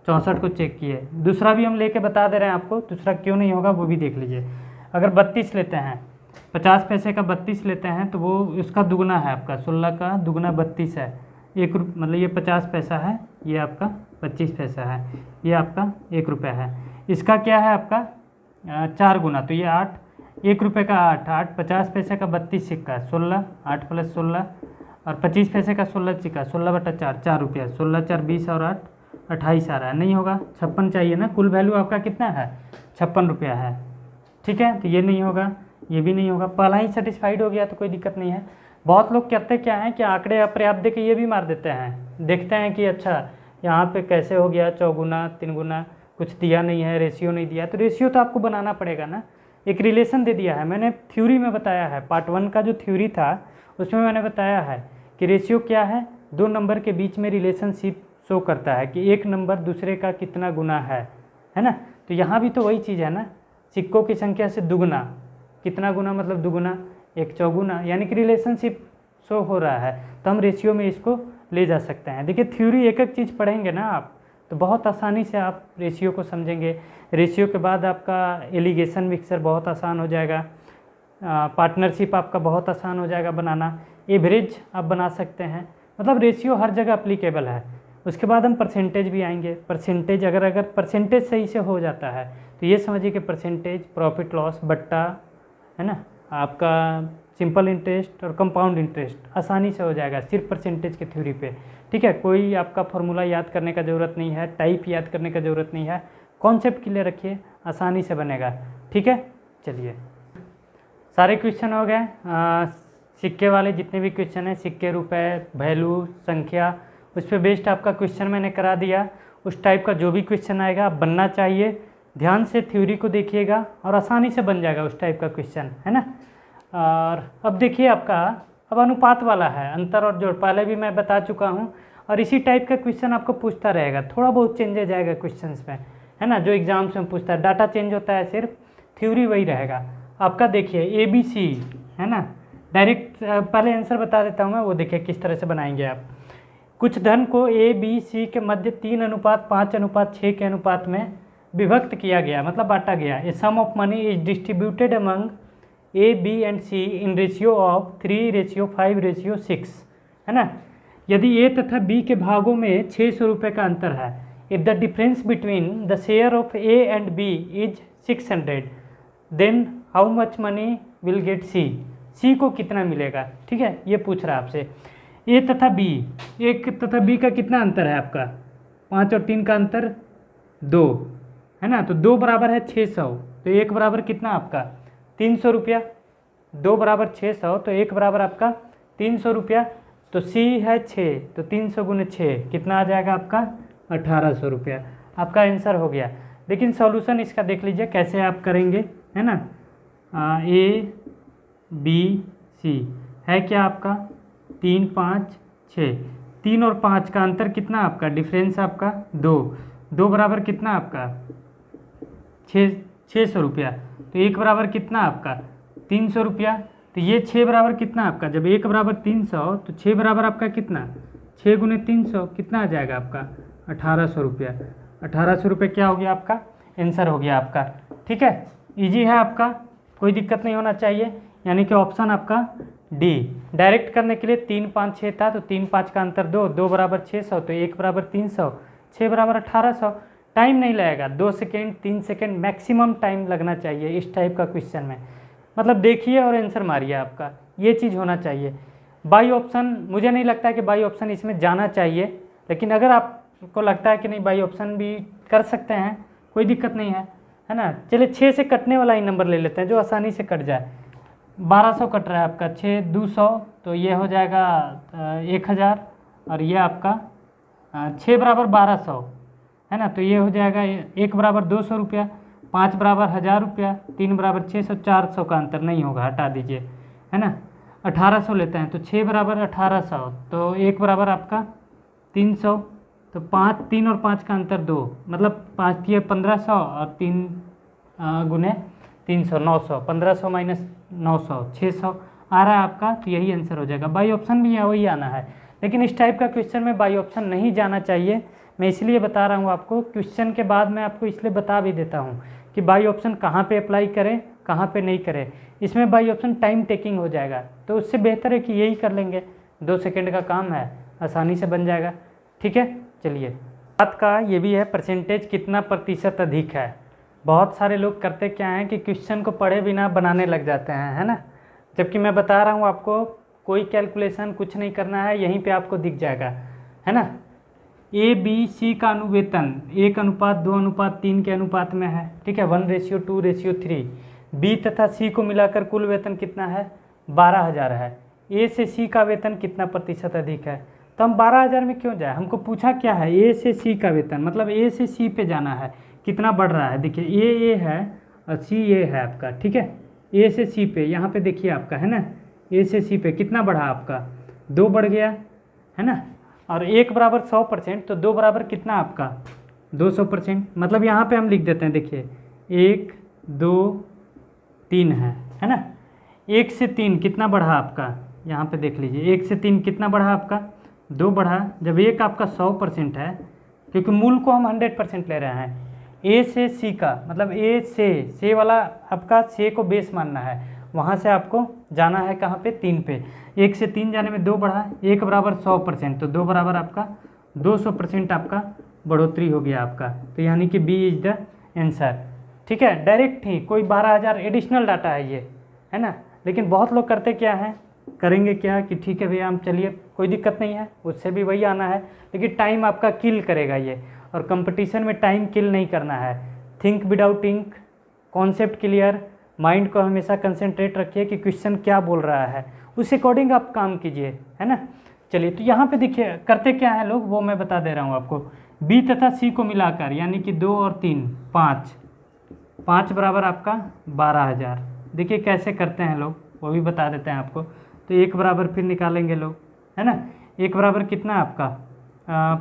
64 को चेक किए। दूसरा भी हम लेके बता दे रहे हैं आपको, दूसरा क्यों नहीं होगा वो भी देख लीजिए। अगर 32 लेते हैं, 50 पैसे का 32 लेते हैं तो वो उसका दुगना है आपका, 16 का दुगना 32 है, मतलब ये 50 पैसा है, ये आपका 25 पैसा है, ये आपका 1 रुपया है। इसका क्या है आपका 4 गुना, तो ये 8, 1 रुपये का 8, 8 50 पैसे का 32 सिक्का, 16 8 + 16 और 25 पैसे का 16 सिक्का, 16/4, 4 रुपया, 16 4 20 और 8 28 आ रहा है, नहीं होगा, 56 चाहिए ना, कुल वैल्यू आपका कितना है 56 रुपया है। ठीक है, तो ये नहीं होगा, ये भी नहीं होगा, पहला ही सेटिस्फाइड हो गया तो कोई दिक्कत नहीं है। बहुत लोग करते क्या है कि आंकड़े अपर्याप्त दे के ये भी मार देते हैं, देखते हैं कि अच्छा यहाँ पे कैसे हो गया 4 गुना 3 गुना, कुछ दिया नहीं है, रेशियो नहीं दिया, तो रेशियो तो आपको बनाना पड़ेगा ना। एक रिलेशन दे दिया है, मैंने थ्योरी में बताया है, पार्ट 1 का जो थ्योरी था उसमें मैंने बताया है कि रेशियो क्या है, 2 नंबर के बीच में रिलेशनशिप शो करता है कि एक नंबर दूसरे का कितना गुना है ना। तो यहाँ भी तो वही चीज़ है ना, सिक्कों की संख्या से दुगुना, कितना गुना मतलब दुगुना, 1 चौगुना, यानी कि रिलेशनशिप शो हो रहा है, तो हम रेशियो में इसको ले जा सकते हैं। देखिए थ्योरी एक एक चीज़ पढ़ेंगे ना आप तो बहुत आसानी से आप रेशियो को समझेंगे। रेशियो के बाद आपका एलिगेशन मिक्सर बहुत आसान हो जाएगा, पार्टनरशिप आपका बहुत आसान हो जाएगा बनाना, एवरेज आप बना सकते हैं, मतलब रेशियो हर जगह अप्लीकेबल है। उसके बाद हम परसेंटेज भी आएंगे, परसेंटेज अगर परसेंटेज सही से हो जाता है तो ये समझिए कि परसेंटेज, प्रॉफिट लॉस, बट्टा, है ना, आपका सिंपल इंटरेस्ट और कंपाउंड इंटरेस्ट आसानी से हो जाएगा सिर्फ परसेंटेज के थ्योरी पे। ठीक है, कोई आपका फॉर्मूला याद करने का ज़रूरत नहीं है, टाइप याद करने का ज़रूरत नहीं है, कॉन्सेप्ट क्लियर रखिए, आसानी से बनेगा। ठीक है, चलिए सारे क्वेश्चन हो गए। सिक्के वाले जितने भी क्वेश्चन हैं, सिक्के, रुपए, वैल्यू, संख्या, उस पर बेस्ड आपका क्वेश्चन मैंने करा दिया। उस टाइप का जो भी क्वेश्चन आएगा बनना चाहिए, ध्यान से थ्योरी को देखिएगा और आसानी से बन जाएगा उस टाइप का क्वेश्चन, है ना। और अब देखिए आपका अब अनुपात वाला है, अंतर और जोड़, पहले भी मैं बता चुका हूँ, और इसी टाइप का क्वेश्चन आपको पूछता रहेगा, थोड़ा बहुत चेंजेज जाएगा क्वेश्चंस में, है ना, जो एग्जाम्स में पूछता है, डाटा चेंज होता है, सिर्फ थ्योरी वही रहेगा आपका। देखिए ABC, है ना, डायरेक्ट पहले आंसर बता देता हूँ मैं, वो देखिए किस तरह से बनाएंगे आप। कुछ धन को ABC के मध्य 3:5:6 के अनुपात में विभक्त किया गया, मतलब बांटा गया। A sum of money is distributed among A, B and C in ratio of 3:5:6, है ना। यदि A तथा B के भागों में 600 रुपये का अंतर है, if the difference between the share of A and B is 600, then how much money will get C को कितना मिलेगा। ठीक है, ये पूछ रहा है आपसे। A तथा B, एक तथा B का कितना अंतर है आपका, 5 और 3 का अंतर 2, है ना, तो 2 बराबर है 600, तो 1 बराबर कितना आपका 300 रुपया, 2 बराबर 600, तो 1 बराबर आपका 300 रुपया, तो C है 6, तो 300 गुने 6 कितना आ जाएगा आपका 1800 रुपया। आपका आंसर हो गया। लेकिन सॉल्यूशन इसका देख लीजिए कैसे आप करेंगे, है ना। A B C है क्या आपका 3 5 6, 3 और 5 का अंतर कितना आपका, डिफरेंस आपका 2 बराबर कितना आपका 600 रुपया, तो 1 बराबर कितना आपका 300 रुपया, तो ये 6 बराबर कितना आपका, जब 1 बराबर 300 तो 6 बराबर आपका कितना, 6 गुने 300 कितना आ जाएगा आपका 1800 रुपया। 1800 रुपये क्या हो गया आपका आंसर हो गया आपका। ठीक है, इजी है आपका, कोई दिक्कत नहीं होना चाहिए, यानी कि ऑप्शन आपका डी। डायरेक्ट करने के लिए 3 5 6 था, तो 3 5 का अंतर 2 बराबर 600, तो 1 बराबर 300, 6 बराबर 1800। टाइम नहीं लगेगा, 2 सेकेंड 3 सेकेंड मैक्सिमम टाइम लगना चाहिए इस टाइप का क्वेश्चन में, मतलब देखिए और आंसर मारिए, आपका ये चीज़ होना चाहिए। बाई ऑप्शन मुझे नहीं लगता है कि बाई ऑप्शन इसमें जाना चाहिए, लेकिन अगर आपको लगता है कि नहीं बाई ऑप्शन भी कर सकते हैं, कोई दिक्कत नहीं है ना। चलिए 6 से कटने वाला ही नंबर ले लेते हैं जो आसानी से कट जाए। 1200 कट रहा है आपका, 6 200, तो ये हो जाएगा 1000, और ये आपका 6 बराबर 1200, है ना, तो ये हो जाएगा 1 बराबर 200 रुपया, 5 बराबर 1000 रुपया, 3 बराबर 600, 400 का अंतर नहीं होगा, हटा दीजिए, है ना। 1800 लेते हैं, तो 6 बराबर 1800, तो 1 बराबर आपका 300, तो 3 और 5 का अंतर 2, मतलब 5 दिए 1500 और 3 गुने 300 900, 1500 माइनस 900 600 आ रहा है आपका, तो यही आंसर हो जाएगा। बाई ऑप्शन भी वही आना है, लेकिन इस टाइप का क्वेश्चन में बाई ऑप्शन नहीं जाना चाहिए। मैं इसलिए बता रहा हूँ आपको, क्वेश्चन के बाद मैं आपको इसलिए बता भी देता हूँ कि बाई ऑप्शन कहाँ पे अप्लाई करें कहाँ पे नहीं करें। इसमें बाई ऑप्शन टाइम टेकिंग हो जाएगा, तो उससे बेहतर है कि यही कर लेंगे, 2 सेकंड का काम है, आसानी से बन जाएगा। ठीक है, चलिए बात का ये भी है, परसेंटेज कितना प्रतिशत अधिक है। बहुत सारे लोग करते क्या हैं कि क्वेश्चन को पढ़े बिना बनाने लग जाते हैं, है ना, जबकि मैं बता रहा हूँ आपको कोई कैलकुलेशन कुछ नहीं करना है, यहीं पे आपको दिख जाएगा, है ना। ए बी सी का अनुवेतन 1:2:3 के अनुपात में है, ठीक है, 1:2:3। बी तथा सी को मिलाकर कुल वेतन कितना है, 12,000 है। ए से सी का वेतन कितना प्रतिशत अधिक है, तो हम 12,000 में क्यों जाए, हमको पूछा क्या है, ए से सी का वेतन, मतलब ए से सी पे जाना है, कितना बढ़ रहा है। देखिए ए है और सी ए है आपका, ठीक है। ए से सी पे, यहाँ पे देखिए आपका, है ना, ए से सी पे कितना बढ़ा आपका, 2 बढ़ गया, है ना। और 1 बराबर 100%, तो 2 बराबर कितना आपका, 200%। मतलब यहाँ पे हम लिख देते हैं, देखिए 1 2 3 है ना। 1 से 3 कितना बढ़ा आपका, यहाँ पे देख लीजिए, 1 से 3 कितना बढ़ा आपका, 2 बढ़ा। जब 1 आपका 100% है, क्योंकि मूल को हम 100% ले रहे हैं। ए से सी का मतलब ए से वाला आपका से को बेस मानना है, वहाँ से आपको जाना है कहाँ पे, 3 पे। 1 से 3 जाने में 2 बढ़ा, 1 बराबर 100%, तो 2 बराबर आपका 200% आपका बढ़ोतरी हो गया आपका। तो यानी कि बी इज द आंसर, ठीक है। डायरेक्ट ही कोई 12,000 एडिशनल डाटा है ये, है ना। लेकिन बहुत लोग करते क्या है, करेंगे क्या कि ठीक है भैया हम चलिए कोई दिक्कत नहीं है, उससे भी वही आना है, लेकिन टाइम आपका किल करेगा ये। और कंपटीशन में टाइम किल नहीं करना है। Think without ink, concept clear, mind को हमेशा कंसंट्रेट रखिए कि क्वेश्चन क्या बोल रहा है, उस अकॉर्डिंग आप काम कीजिए, है ना। चलिए तो यहाँ पे देखिए करते क्या है लोग, वो मैं बता दे रहा हूँ आपको। बी तथा सी को मिलाकर यानी कि 2 और 3 5 बराबर आपका 12,000। देखिए कैसे करते हैं लोग, वो भी बता देते हैं आपको। तो 1 बराबर फिर निकालेंगे लोग, है ना। 1 बराबर कितना आपका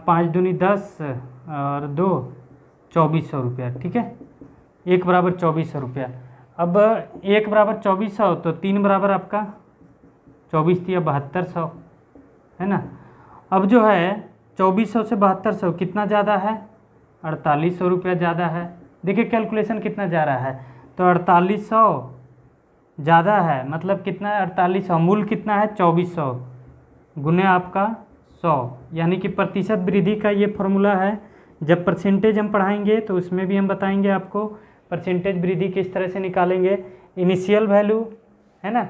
5 दूनी 10 और 2 2400 रुपया, ठीक है। 1 बराबर 2400 रुपया। अब 1 बराबर 2400, तो 3 बराबर आपका 24 दिया 7200, है ना। अब जो है 2400 से 7200 कितना ज़्यादा है, 4800 रुपया ज़्यादा है। देखिए कैलकुलेशन कितना जा रहा है, तो 4800 ज़्यादा है, मतलब कितना है 4800, मूल कितना है 2400 गुने आपका 100, यानी कि प्रतिशत वृद्धि का ये फॉर्मूला है। जब परसेंटेज हम पढ़ाएंगे तो उसमें भी हम बताएंगे आपको परसेंटेज वृद्धि किस तरह से निकालेंगे। इनिशियल वैल्यू, है ना,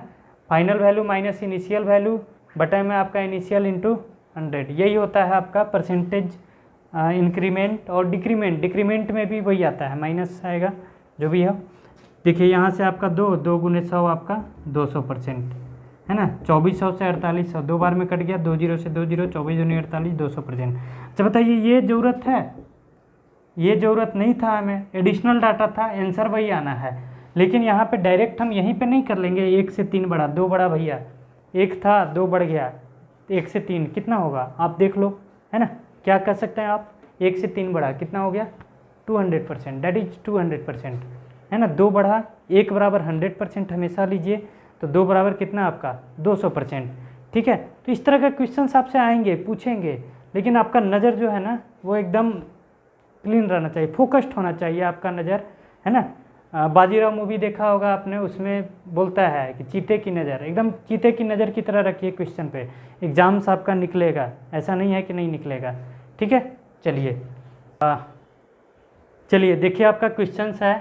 final value minus initial value बटा में आपका इनिशियल इंटू 100, यही होता है आपका परसेंटेज इंक्रीमेंट और डिक्रीमेंट। डिक्रीमेंट में भी वही आता है, माइनस आएगा जो भी है। देखिए यहाँ से आपका 2 गुने 100 आपका 200%, है ना। 2400 से 4800 2 बार में कट गया, 2 0 से 2 0, 24 दूनी 48, 200%। अच्छा बताइए ये ज़रूरत है, ये ज़रूरत नहीं था हमें, एडिशनल डाटा था, आंसर वही आना है। लेकिन यहाँ पे डायरेक्ट हम यहीं पे नहीं कर लेंगे। 1 से 3 बढ़ा, 2 बढ़ा भैया, 1 था 2 बढ़ गया, 1 से 3 कितना होगा आप देख लो, है ना। क्या कर सकते हैं आप, 1 से 3 बढ़ा कितना हो गया 200%, दैट इज 200%, है ना। 2 बढ़ा, 1 बराबर 100% हमेशा लीजिए, तो 2 बराबर कितना आपका 200%, ठीक है। तो इस तरह का क्वेश्चन आपसे आएंगे, पूछेंगे, लेकिन आपका नज़र जो है ना वो एकदम क्लीन रहना चाहिए, फोकस्ड होना चाहिए आपका नज़र, है ना। बाजीराव मूवी देखा होगा आपने, उसमें बोलता है कि चीते की नज़र, एकदम चीते की नज़र की तरह रखिए क्वेश्चन पे, एग्जाम्स आपका निकलेगा, ऐसा नहीं है कि नहीं निकलेगा, ठीक है। चलिए देखिए आपका क्वेश्चन है,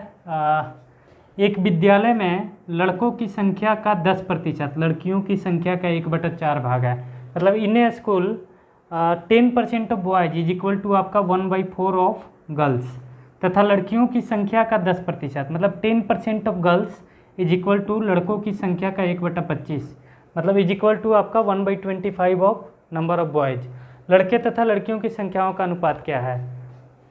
एक विद्यालय में लड़कों की संख्या का 10%, लड़कियों की संख्या का 1/4 भाग है। मतलब in a school 10% of boys is equal to आपका 1/4 ऑफ गर्ल्स, तथा लड़कियों की संख्या का 10%, मतलब 10% of girls is equal to लड़कों की संख्या का 1/25, मतलब इज इक्वल टू आपका 1/25 ऑफ नंबर ऑफ बॉयज। लड़के तथा लड़कियों की संख्याओं का अनुपात क्या है।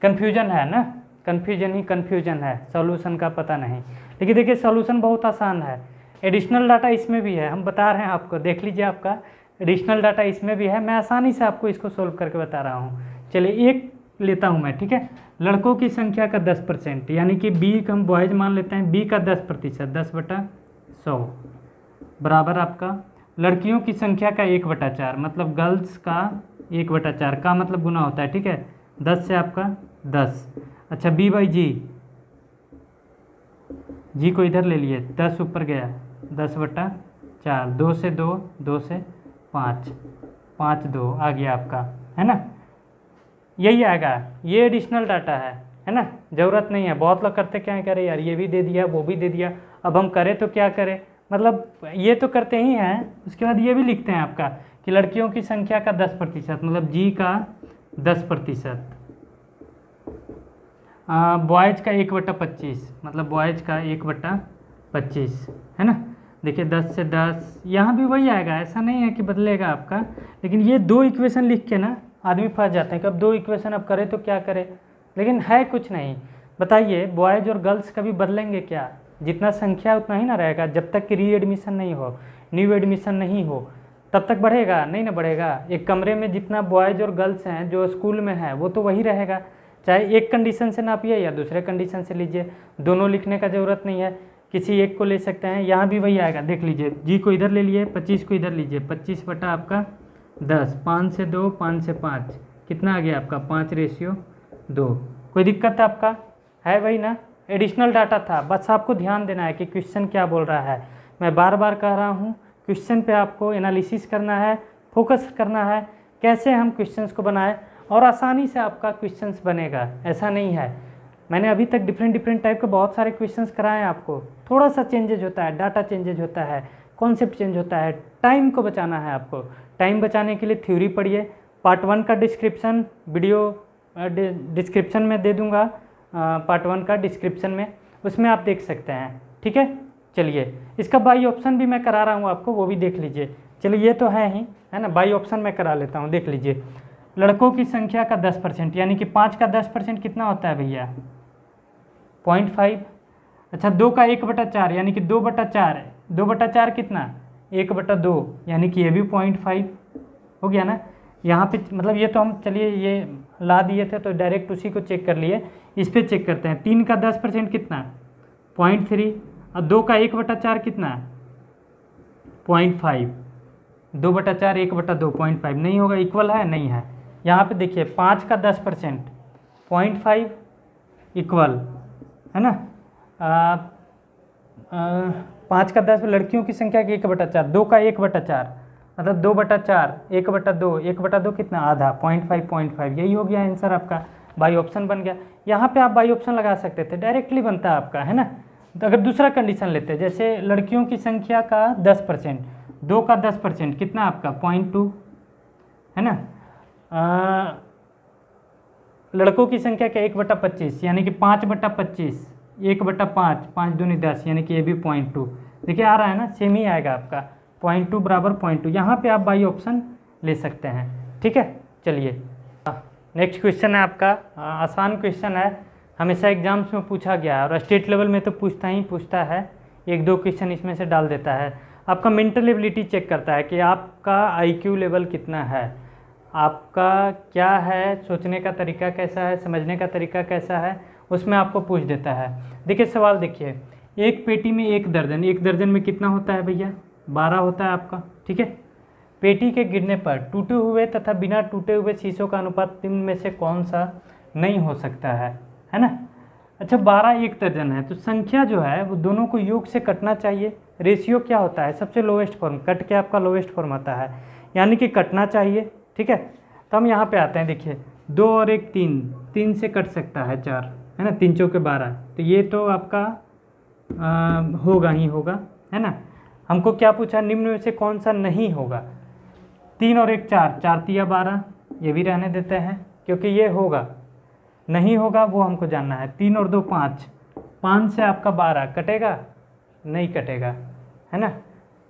कन्फ्यूजन है ना, कन्फ्यूजन ही कन्फ्यूजन है, सॉल्यूशन का पता नहीं। लेकिन देखिए सॉल्यूशन बहुत आसान है, एडिशनल डाटा इसमें भी है, हम बता रहे हैं आपको, देख लीजिए आपका एडिशनल डाटा इसमें भी है, मैं आसानी से आपको इसको सोल्व करके बता रहा हूँ। चलिए एक लेता हूँ मैं, ठीक है। लड़कों की संख्या का 10%, यानी कि बी का हम बॉयज मान लेते हैं, बी का 10%, 10/100 बराबर आपका लड़कियों की संख्या का 1/4, मतलब गर्ल्स का 1/4 का मतलब गुना होता है, ठीक है। 10 से आपका 10, अच्छा b/g, जी को इधर ले लिए, 10 ऊपर गया 10/4, 2 से 2, 2 से 5, 5 2 आ गया आपका, है ना। यही आएगा, ये एडिशनल डाटा है ना, ज़रूरत नहीं है। बहुत लोग करते क्या है, कह रहे यार ये भी दे दिया वो भी दे दिया, अब हम करें तो क्या करें, मतलब ये तो करते ही हैं, उसके बाद ये भी लिखते हैं आपका कि लड़कियों की संख्या का 10%, मतलब जी का 10%, बॉयज़ का 1/25, मतलब बॉयज़ का 1/25, है ना। देखिए 10 से 10 यहाँ भी वही आएगा, ऐसा नहीं है कि बदलेगा आपका। लेकिन ये दो इक्वेशन लिख के ना आदमी फंस जाते हैं कि अब दो इक्वेशन अब करे तो क्या करे, लेकिन है कुछ नहीं। बताइए बॉयज़ और गर्ल्स कभी बदलेंगे क्या? जितना संख्या उतना ही ना रहेगा, जब तक कि री एडमिशन नहीं हो, न्यू एडमिशन नहीं हो, तब तक बढ़ेगा नहीं ना बढ़ेगा। एक कमरे में जितना बॉयज़ और गर्ल्स हैं जो स्कूल में है वो तो वही रहेगा, चाहे एक कंडीशन से नापिए या दूसरे कंडीशन से लीजिए, दोनों लिखने का ज़रूरत नहीं है, किसी एक को ले सकते हैं। यहाँ भी वही आएगा, देख लीजिए, जी को इधर ले लिए, 25 को इधर लीजिए, 25 बटा आपका 10, 5 से 2, 5 से 5, कितना आ गया आपका 5:2। कोई दिक्कत आपका है? वही ना, एडिशनल डाटा था, बस आपको ध्यान देना है कि क्वेश्चन क्या बोल रहा है। मैं बार बार कह रहा हूँ, क्वेश्चन पे आपको एनालिसिस करना है, फोकस करना है, कैसे हम क्वेश्चंस को बनाएं और आसानी से आपका क्वेश्चंस बनेगा। ऐसा नहीं है, मैंने अभी तक डिफरेंट टाइप के बहुत सारे क्वेश्चंस कराए हैं आपको। थोड़ा सा चेंजेज होता है, डाटा चेंजेज होता है, कॉन्सेप्ट चेंज होता है, टाइम को बचाना है आपको। टाइम बचाने के लिए थ्योरी पढ़िए। पार्ट 1 का डिस्क्रिप्शन वीडियो डिस्क्रिप्शन में दे दूँगा, पार्ट 1 का डिस्क्रिप्शन में, उसमें आप देख सकते हैं। ठीक है, चलिए इसका बाई ऑप्शन भी मैं करा रहा हूँ आपको, वो भी देख लीजिए। चलिए ये तो है ही, है ना, बाई ऑप्शन मैं करा लेता हूँ, देख लीजिए। लड़कों की संख्या का 10%, यानी कि 5 का 10% कितना होता है भैया? 0.5। अच्छा 2 का 1/4, यानी कि 2/4 है, 2/4 कितना? 1/2, यानी कि ये भी 0.5 हो गया ना। यहाँ पे मतलब ये तो हम, चलिए ये ला दिए थे तो डायरेक्ट उसी को चेक कर लिए, इस पर चेक करते हैं। 3 का 10% कितना? 0.3। और 2 का 1/4 कितना? 0.5। 2/4 1/2 0.5 नहीं होगा, इक्वल है नहीं है। यहाँ पे देखिए 5 का 10% 0.5 इक्वल, है ना। 5 का 10 लड़कियों की संख्या की 1/4, 2 का 1/4 मतलब 2/4, 1/2, 1/2 कितना? आधा, 0.5, यही हो गया आंसर आपका, बाई ऑप्शन बन गया। यहाँ पे आप बाई ऑप्शन लगा सकते थे, डायरेक्टली बनता है आपका, है ना। तो अगर दूसरा कंडीशन लेते हैं, जैसे लड़कियों की संख्या का 10%, 2 का 10% कितना आपका? 0.2, है ना। लड़कों की संख्या क्या? 1/25, यानी कि 5/25, 1/5, 5 दूनी 10, यानी कि ये भी 0.2। देखिए आ रहा है ना, सेम ही आएगा आपका, 0.2 बराबर 0.2। यहाँ पे आप बाई ऑप्शन ले सकते हैं। ठीक है, चलिए नेक्स्ट क्वेश्चन है आपका, आसान क्वेश्चन है, हमेशा एग्जाम्स में पूछा गया है और स्टेट लेवल में तो पूछता है, 1-2 क्वेश्चन इसमें से डाल देता है। आपका मेंटल एबिलिटी चेक करता है कि आपका IQ लेवल कितना है, आपका क्या है, सोचने का तरीका कैसा है, समझने का तरीका कैसा है, उसमें आपको पूछ देता है। देखिए सवाल देखिए, एक पेटी में 1 दर्जन, 1 दर्जन में कितना होता है भैया? 12 होता है आपका। ठीक है, पेटी के गिरने पर टूटे हुए तथा बिना टूटे हुए शीशों का अनुपात निम्न में से कौन सा नहीं हो सकता है ना। अच्छा 12 1 दर्जन है, तो संख्या जो है वो दोनों को योग से कटना चाहिए। रेशियो क्या होता है? सबसे लोवेस्ट फॉर्म कट के आपका लोवेस्ट फॉर्म आता है, यानी कि कटना चाहिए। ठीक है, तो हम यहाँ पे आते हैं, देखिए 2 और 1 3, 3 से कट सकता है 4, है ना, 3 चौके 12, तो ये तो आपका होगा ही होगा, है ना। हमको क्या पूछा? निम्न में से कौन सा नहीं होगा? 3 और 1 4, 4 तिया 12, ये भी रहने देते हैं क्योंकि ये होगा, नहीं होगा वो हमको जानना है। 3 और 2 5, 5 से आपका 12 कटेगा? नहीं कटेगा, है ना।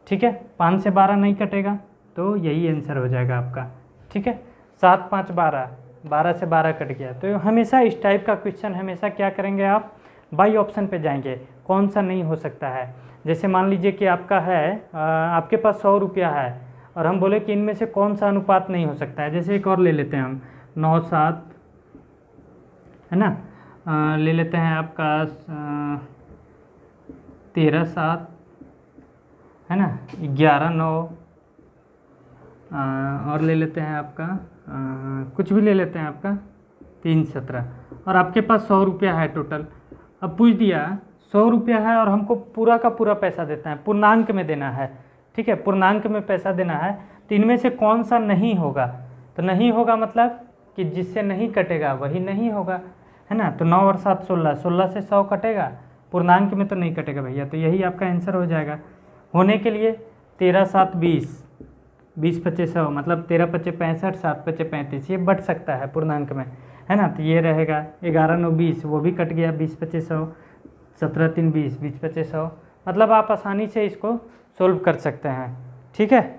ठीक है, 5 से 12 नहीं कटेगा, तो यही आंसर हो जाएगा आपका। ठीक है, 7 5 12, 12 से 12 कट गया। तो हमेशा इस टाइप का क्वेश्चन हमेशा क्या करेंगे आप? बाई ऑप्शन पे जाएंगे, कौन सा नहीं हो सकता है। जैसे मान लीजिए कि आपका है, आपके पास 100 रुपया है और हम बोले कि इनमें से कौन सा अनुपात नहीं हो सकता है। जैसे एक और ले लेते हैं हम, 9 7, है ना, ले लेते हैं आपका 13 7, है ना, 11 9, और ले लेते हैं आपका कुछ भी ले लेते हैं आपका 3 17, और आपके पास 100 रुपया है टोटल। अब पूछ दिया 100 रुपया है और हमको पूरा का पूरा पैसा देता है, पूर्णांक में देना है। ठीक है, पूर्णांक में पैसा देना है, तो इनमें से कौन सा नहीं होगा? तो नहीं होगा मतलब कि जिससे नहीं कटेगा वही नहीं होगा, है ना। तो 9 और 7 16, 16 से 100 कटेगा, पूर्णांक में तो नहीं कटेगा भैया, तो यही आपका आंसर हो जाएगा। होने के लिए 13 7 20, 20 25 100, मतलब 13 25 65, 7 25 35, ये बढ़ सकता है पूर्णांक में, है ना। तो ये रहेगा 11 9 20, वो भी कट गया, 20 25 100, 17 3 20, 20 25 100, मतलब आप आसानी से इसको सोल्व कर सकते हैं। ठीक है,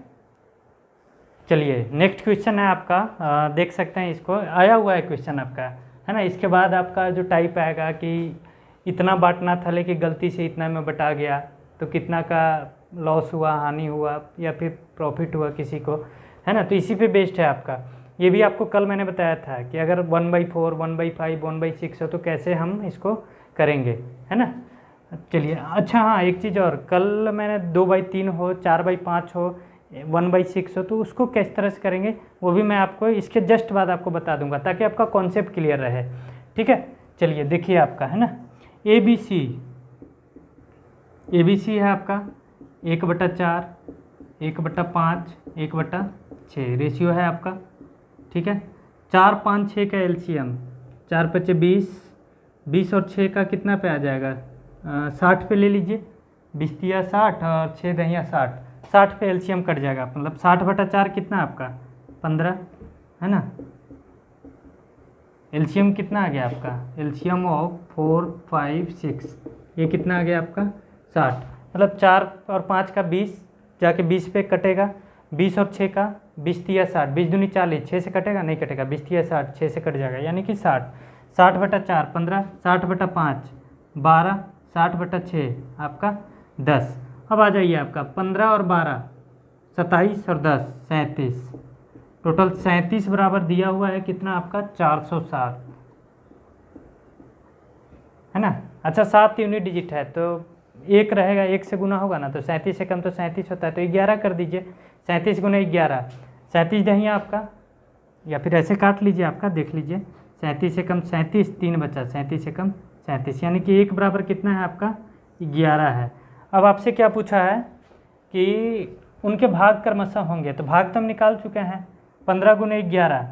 चलिए नेक्स्ट क्वेश्चन है आपका, देख सकते हैं, इसको आया हुआ है क्वेश्चन आपका, है ना। इसके बाद आपका जो टाइप आएगा कि इतना बांटना था लेकिन गलती से इतना में बटा गया, तो कितना का लॉस हुआ, हानि हुआ या फिर प्रॉफिट हुआ किसी को, है ना। तो इसी पे बेस्ड है आपका। ये भी आपको कल मैंने बताया था कि अगर 1/4, 1/5, 1/6 हो तो कैसे हम इसको करेंगे, है ना। चलिए, अच्छा हाँ, एक चीज़ और, कल मैंने 2/3 हो, 4/5 हो, 1/6 हो, तो उसको किस तरह से करेंगे वो भी मैं आपको इसके जस्ट बाद आपको बता दूंगा, ताकि आपका कॉन्सेप्ट क्लियर रहे। ठीक है, चलिए देखिए आपका, है ना, ABC है आपका 1/4, 1/5, 1/6 रेशियो है आपका। ठीक है, 4 5 6 का एलसीएम, 4 5 20, 20 और 6 का कितना पे आ जाएगा, 60 पे ले लीजिए, 20 तिया 60 और 6 दहिया 60, 60 पे एलसीएम कट जाएगा, मतलब 60/4 कितना आपका 15, है ना। एलसीएम कितना आ गया आपका, एलसीएम ऑफ 4 5 6, ये कितना आ गया आपका 60, मतलब 4 और 5 का 20 जाके 20 पे कटेगा, 20 और 6 का 20 तिया 60, 20 दूनी 40, 6 से कटेगा नहीं कटेगा, 20 तिया 60, 6 से कट जाएगा, यानी कि 60, 60/4 15, 60/5 12, 60/6 आपका 10। अब आ जाइए आपका 15 और 12 27 और 10 37, टोटल 37 बराबर दिया हुआ है कितना आपका 407, है ना। अच्छा, 7 यूनिट डिजिट है तो एक रहेगा, एक से गुना होगा ना, तो 37 से कम तो 37 होता है, तो 11 कर दीजिए, 37 गुना 11, 37 दहिया आपका, या फिर ऐसे काट लीजिए आपका, देख लीजिए, 37 से कम 37, 3 बचा, 37 से कम 37, यानी कि एक बराबर कितना है आपका 11 है। अब आपसे क्या पूछा है कि उनके भाग क्रमशः होंगे, तो भाग तो हम निकाल चुके हैं, 15 गुना 11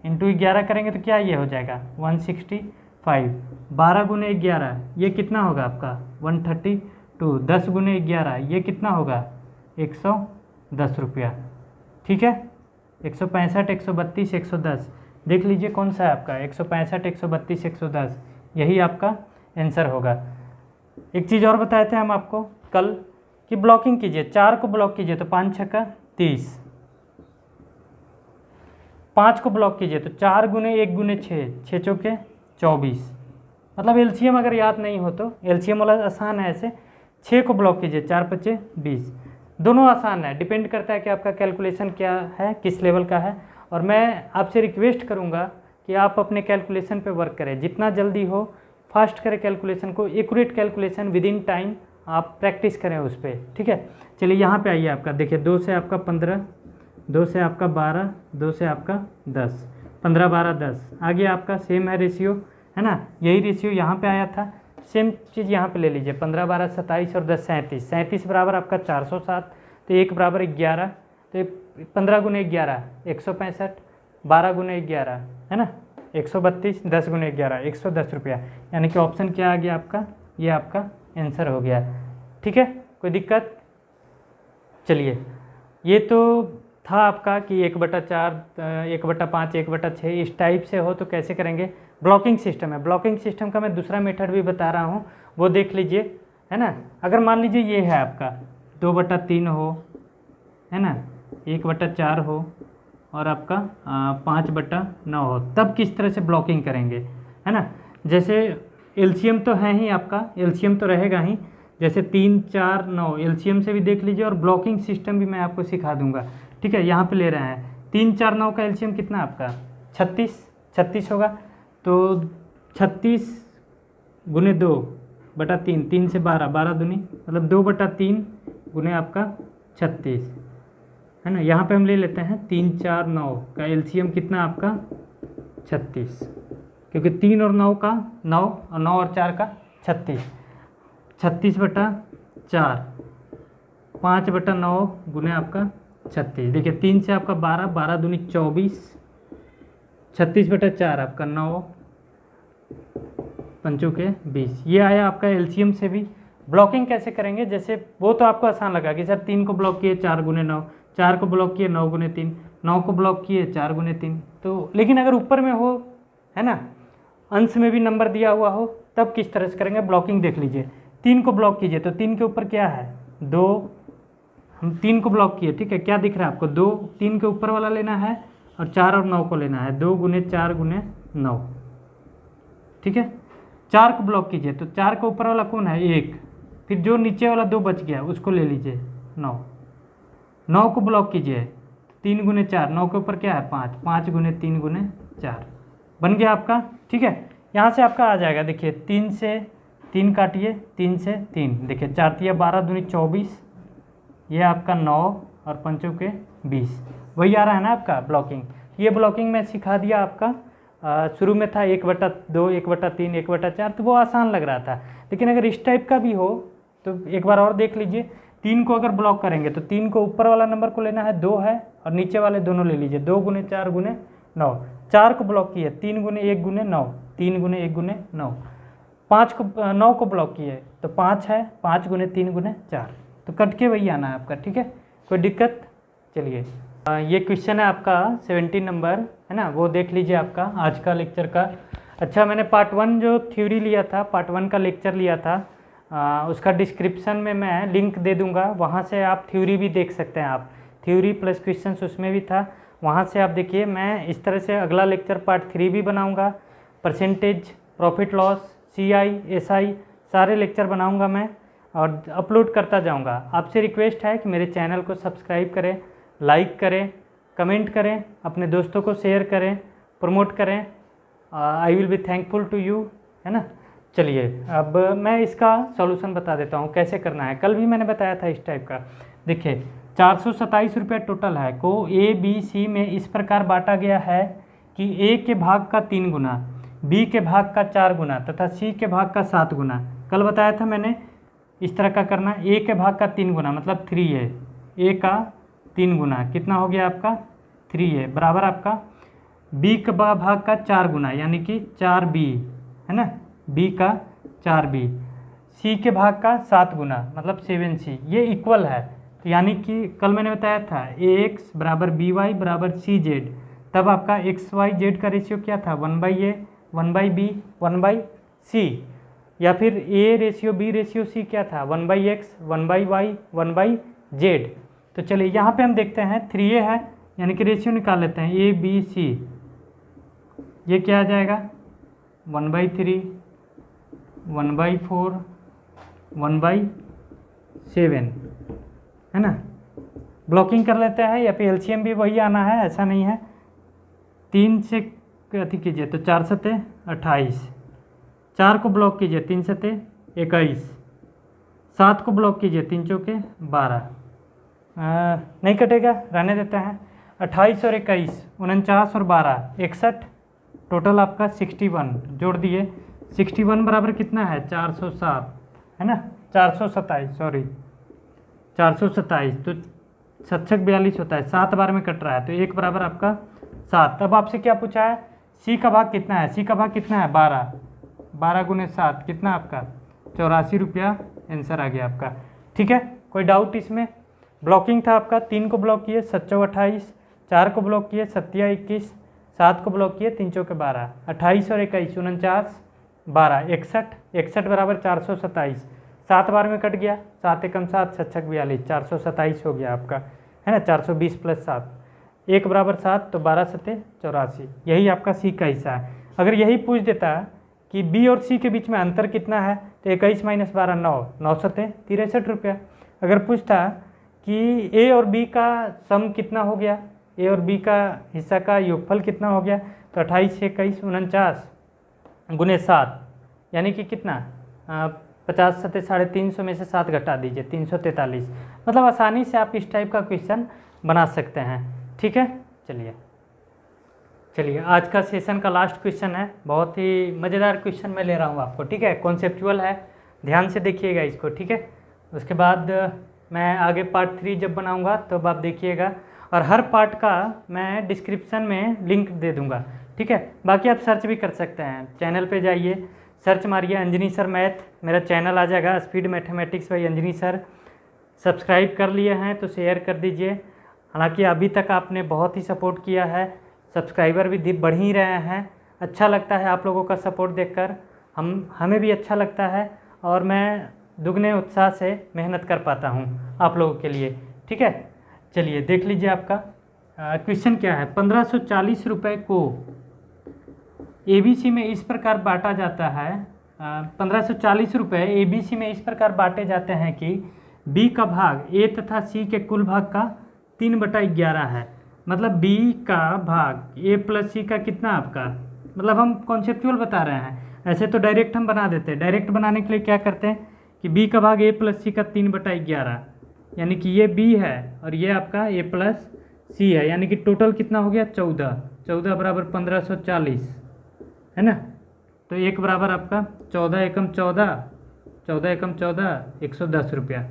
इंटू 11 करेंगे तो क्या ये हो जाएगा 165, 12 गुना 11 ये कितना होगा आपका 132, 10 गुना 11 ये कितना होगा 110 रुपया। ठीक है, 165, 132, 110, देख लीजिए कौन सा है आपका 165, 132, 110, यही आपका आंसर होगा। एक चीज़ और बताए थे हम आपको कल कि ब्लॉकिंग कीजिए, 4 को ब्लॉक कीजिए तो 5 छक्का 30, 5 को ब्लॉक कीजिए तो 4 गुने 1 गुने 6, 6 चौके 24, मतलब एलसीएम अगर याद नहीं हो तो एलसीएम वाला आसान है ऐसे, 6 को ब्लॉक कीजिए 4 5 20, दोनों आसान है, डिपेंड करता है कि आपका कैलकुलेशन क्या है, किस लेवल का है। और मैं आपसे रिक्वेस्ट करूंगा कि आप अपने कैलकुलेशन पे वर्क करें, जितना जल्दी हो फास्ट करें कैलकुलेशन को, accurate calculation with in time आप प्रैक्टिस करें उस पर। ठीक है, चलिए यहाँ पे आइए आपका, देखिए 2 से आपका 15, 2 से आपका 12, 2 से आपका 10, 15 12 10, आगे आपका सेम है रेशियो, है ना, यही रेशियो यहाँ पे आया था, सेम चीज़ यहाँ पे ले लीजिए, 15 12 27 और 10 37, 37 बराबर आपका 407, तो 1 बराबर 11, तो 15 गुने 11 165, 12 गुने 11 है ना 132, 10 गुने 11 110 रुपया, यानी कि ऑप्शन क्या आ गया आपका, ये आपका आंसर हो गया। ठीक है, कोई दिक्कत। चलिए, ये तो था आपका कि 1/4, 1/5, 1/6 इस टाइप से हो तो कैसे करेंगे। ब्लॉकिंग सिस्टम है, ब्लॉकिंग सिस्टम का मैं दूसरा मेथड भी बता रहा हूँ, वो देख लीजिए, है ना। अगर मान लीजिए ये है आपका 2/3 हो, है ना, 1/4 हो और आपका 5/9 हो, तब किस तरह से ब्लॉकिंग करेंगे, है ना। जैसे एलसीएम तो है ही आपका, एलसीएम तो रहेगा ही, जैसे 3 4 9 एलसीएम से भी देख लीजिए, और ब्लॉकिंग सिस्टम भी मैं आपको सिखा दूंगा। ठीक है, यहाँ पे ले रहे हैं 3 4 9 का एलसीएम कितना आपका 36 होगा, तो 36 गुने 2/3, 3 से 12, 12 दूनी मतलब 2/3 गुने आपका 36, है ना। यहाँ पे हम ले लेते हैं 3 4 9 का एलसीएम कितना आपका 36, क्योंकि 3 और 9 का 9 और 9 और 4 का 36, 36/4, 5/9 गुने आपका 36, देखिए 3 से आपका 12, 12 दूनी 24, 36/4 आपका 9 पंचों के 20, ये आया आपका एलसीएम से भी, ब्लॉकिंग कैसे करेंगे, जैसे वो तो आपको आसान लगा कि सर 3 को ब्लॉक किए 4 गुने 9, 4 को ब्लॉक किए 9 गुने 3, 9 को ब्लॉक किए 4 गुने 3। तो लेकिन अगर ऊपर में हो, है ना, अंश में भी नंबर दिया हुआ हो, तब किस तरह से करेंगे ब्लॉकिंग देख लीजिए। 3 को ब्लॉक कीजिए तो 3 के ऊपर क्या है 2, हम 3 को ब्लॉक किए, ठीक है, क्या दिख रहा है आपको 2, 3 के ऊपर वाला लेना है और 4 और 9 को लेना है, 2 गुने 4 गुने 9, ठीक है। 4 को ब्लॉक कीजिए तो 4 के ऊपर वाला कौन है 1, फिर जो नीचे वाला 2 बच गया उसको ले लीजिए 9। 9 को ब्लॉक कीजिए 3 गुने 4, 9 के ऊपर क्या है 5, 5 गुने 3 गुने 4 बन गया आपका, ठीक है। यहाँ से आपका आ जाएगा, देखिए 3 से 3 काटिए, 3 से 3, देखिए 4 तिया 12 दूनी 24, ये आपका 9 और 5 के 20, वही आ रहा है ना आपका ब्लॉकिंग। ये ब्लॉकिंग मैं सिखा दिया आपका, शुरू में था 1/2, 1/3, 1/4, तो वो आसान लग रहा था। लेकिन अगर इस टाइप का भी हो तो एक बार और देख लीजिए। 3 को अगर ब्लॉक करेंगे तो 3 को ऊपर वाला नंबर को लेना है 2 है, और नीचे वाले दोनों ले लीजिए 2 गुने 4 गुने 9। 4 को ब्लॉक किए 3 गुने 1 गुने 9, 3 गुने 1 गुने 9। 9 को ब्लॉक किए तो 5 है, 5 गुने 3 गुने 4, तो कट के वही आना है आपका, ठीक है, कोई दिक्कत। चलिए ये क्वेश्चन है आपका 17 नंबर, है ना, वो देख लीजिए आपका आज का लेक्चर का। अच्छा, मैंने पार्ट 1 जो थ्योरी लिया था, पार्ट 1 का लेक्चर लिया था, उसका डिस्क्रिप्शन में मैं लिंक दे दूंगा, वहाँ से आप थ्योरी भी देख सकते हैं। आप थ्योरी प्लस क्वेश्चंस उसमें भी था, वहाँ से आप देखिए। मैं इस तरह से अगला लेक्चर पार्ट 3 भी बनाऊँगा, percentage, profit loss, CI, SI सारे लेक्चर बनाऊँगा मैं और अपलोड करता जाऊँगा। आपसे रिक्वेस्ट है कि मेरे चैनल को सब्सक्राइब करें, लाइक करें, कमेंट करें, अपने दोस्तों को शेयर करें, प्रमोट करें। I will be thankful to you, है ना। चलिए अब मैं इसका सॉल्यूशन बता देता हूँ कैसे करना है। कल भी मैंने बताया था इस टाइप का। देखिए 427 रुपये टोटल है को ABC में इस प्रकार बांटा गया है कि A के भाग का 3 गुना, B के भाग का 4 गुना तथा C के भाग का 7 गुना। कल बताया था मैंने इस तरह का करना। A के भाग का 3 गुना मतलब 3 है, A का 3 गुना कितना हो गया आपका 3 है, बराबर आपका B के भाग का 4 गुना यानी कि 4B, है ना, B का 4B, C के भाग का 7 गुना मतलब 7C, ये इक्वल है। तो यानी कि कल मैंने बताया था AX बराबर BY बराबर CZ, तब आपका XYZ का रेशियो क्या था 1/A 1/B 1/C, या फिर A ratio B ratio C क्या था 1/X 1/Y 1/Z। तो चलिए यहाँ पे हम देखते हैं 3A है, यानी कि रेशियो निकाल लेते हैं ABC, ये क्या आ जाएगा 1/3 1/4 1/7, है ना। ब्लॉकिंग कर लेते हैं, या फिर LCM भी वही आना है, ऐसा नहीं है। 3 से अति कीजिए तो 4 सते 28, 4 को ब्लॉक कीजिए 3 सते 21, 7 को ब्लॉक कीजिए 3 चौके 12, नहीं कटेगा, रहने देते हैं। 28 और 21 49 और 12 61, टोटल आपका 61 जोड़ दिए। 61 बराबर कितना है 407, है ना, 427 सॉरी 427, तो 7 42 होता है, 7 बार में कट रहा है, तो 1 बराबर आपका 7। अब आपसे क्या पूछा है C का भाग कितना है, C का भाग कितना है 12, 12 गुने 7 कितना आपका 84 रुपया, आंसर आ गया आपका, ठीक है। कोई डाउट इसमें। ब्लॉकिंग था आपका 3 को ब्लॉक किए 7 28, 4 को ब्लॉक किए 7 21, 7 को ब्लॉक किए 3 चौके 12, 28 और 21 49 12 61, 61 बराबर 427, 7 बार में कट गया, 7 एकम 7 7 42 427 हो गया आपका, है ना। 420 प्लस 7 1 बराबर 7, तो 12 सते 84, यही आपका C का हिस्सा है। अगर यही पूछ देता कि B और C के बीच में अंतर कितना है, तो 21 - 12 9, 9 सते 63 रुपया। अगर पूछता कि A और B का सम कितना हो गया, A और B का हिस्सा का योगफल कितना हो गया, तो 28 से 21 49 गुने 7 यानी कि कितना 50 सते 350 में से 7 घटा दीजिए 343। मतलब आसानी से आप इस टाइप का क्वेश्चन बना सकते हैं, ठीक है। चलिए आज का सेशन का लास्ट क्वेश्चन है, बहुत ही मज़ेदार क्वेश्चन मैं ले रहा हूँ आपको, ठीक है, कॉन्सेप्चुअल है, ध्यान से देखिएगा इसको, ठीक है। उसके बाद मैं आगे पार्ट 3 जब बनाऊँगा तब आप देखिएगा, और हर पार्ट का मैं डिस्क्रिप्शन में लिंक दे दूँगा, ठीक है। बाकी आप सर्च भी कर सकते हैं, चैनल पे जाइए, सर्च मारिए अंजनी सर मैथ, मेरा चैनल आ जाएगा, speed mathematics by Anjani sir. Subscribe कर लिए हैं तो शेयर कर दीजिए। हालांकि अभी तक आपने बहुत ही सपोर्ट किया है, सब्सक्राइबर भी बढ़ ही रहे हैं। अच्छा लगता है आप लोगों का सपोर्ट देखकर, हमें भी अच्छा लगता है और मैं दुगने उत्साह से मेहनत कर पाता हूँ आप लोगों के लिए। ठीक है, चलिए देख लीजिए आपका क्वेश्चन क्या है। 1540 रुपये को ABC में इस प्रकार बांटा जाता है। 1540 रुपये ABC में इस प्रकार बांटे जाते हैं कि B का भाग A तथा C के कुल भाग का 3/11 है। मतलब B का भाग A प्लस C का कितना आपका, मतलब हम कॉन्सेप्चुअल बता रहे हैं, ऐसे तो डायरेक्ट हम बना देते हैं। डायरेक्ट बनाने के लिए क्या करते हैं कि B का भाग A प्लस C का 3/11, यानी कि ये B है और ये आपका A प्लस C है, यानी कि टोटल कितना हो गया 14। 14 बराबर 1540 है ना। तो एक बराबर आपका 14 एकम 14, 14 एकम 14, 110 रुपया।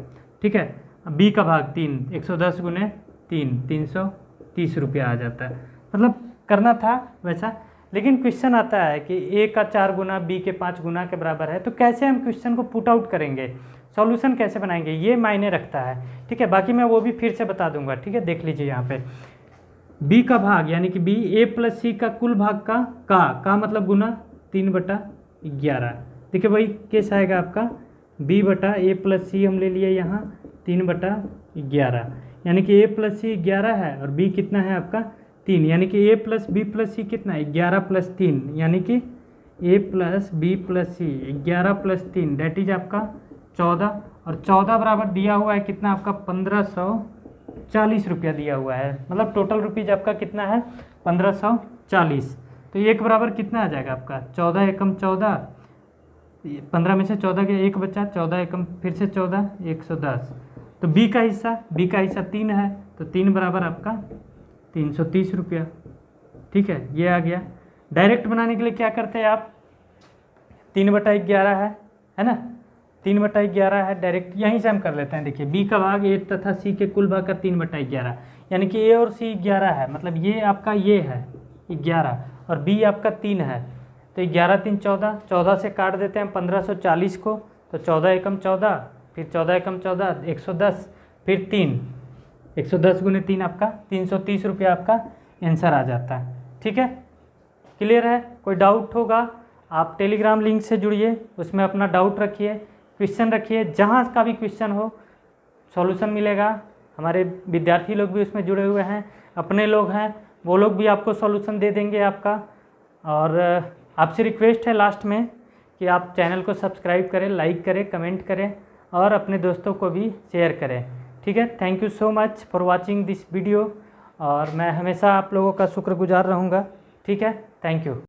ठीक है, B का भाग 3, 110 गुने 3, 330 रुपया आ जाता है। मतलब करना था वैसा, लेकिन क्वेश्चन आता है कि A का 4 गुना B के 5 गुना के बराबर है, तो कैसे हम क्वेश्चन को पुट आउट करेंगे, सॉल्यूशन कैसे बनाएंगे, ये मायने रखता है। ठीक है, बाकी मैं वो भी फिर से बता दूंगा। ठीक है, देख लीजिए यहाँ पे B का भाग यानी कि B A प्लस C का कुल भाग का मतलब गुना 3/11। देखिए वही केस आएगा आपका, B बटा A प्लस C हम ले लिए यहाँ 3/11, यानी कि A प्लस C 11 है और B कितना है आपका 3, यानी कि A plus B plus C कितना है 11 प्लस 3, यानी कि A plus B plus C 11 plus 3 that is आपका 14, और 14 बराबर दिया हुआ है कितना आपका 1540 रुपया दिया हुआ है। मतलब टोटल रुपीज आपका कितना है 1540। तो एक बराबर कितना आ जाएगा आपका 14 एकम 14, 15 में से 14 के एक बचा, 14 एकम फिर से 14, 110। तो B का हिस्सा 3 है, तो 3 बराबर आपका 330 रुपया। ठीक है, ये आ गया। डायरेक्ट बनाने के लिए क्या करते हैं आप, 3/11 है ना, 3/11 है, डायरेक्ट यहीं से हम कर लेते हैं। देखिए B का भाग A तथा C के कुल भाग का 3/11, यानी कि A और C 11 है, मतलब ये आपका ये है 11 और B आपका 3 है। तो 11 3 14, 14 से काट देते हैं 1540 को, तो 14 एकम 14, फिर 14 एकम 14, 110, फिर 3, 110 गुने 3 आपका 330 रुपया आपका आंसर आ जाता है। ठीक है, क्लियर है। कोई डाउट होगा आप टेलीग्राम लिंक से जुड़िए, उसमें अपना डाउट रखिए, क्वेश्चन रखिए, जहाँ का भी क्वेश्चन हो सॉल्यूशन मिलेगा। हमारे विद्यार्थी लोग भी उसमें जुड़े हुए हैं, अपने लोग हैं, वो लोग भी आपको सॉल्यूशन दे देंगे आपका। और आपसे रिक्वेस्ट है लास्ट में कि आप चैनल को सब्सक्राइब करें, लाइक करें, कमेंट करें और अपने दोस्तों को भी शेयर करें। ठीक है, thank you so much for watching this video, और मैं हमेशा आप लोगों का शुक्रगुजार रहूँगा। ठीक है, थैंक यू।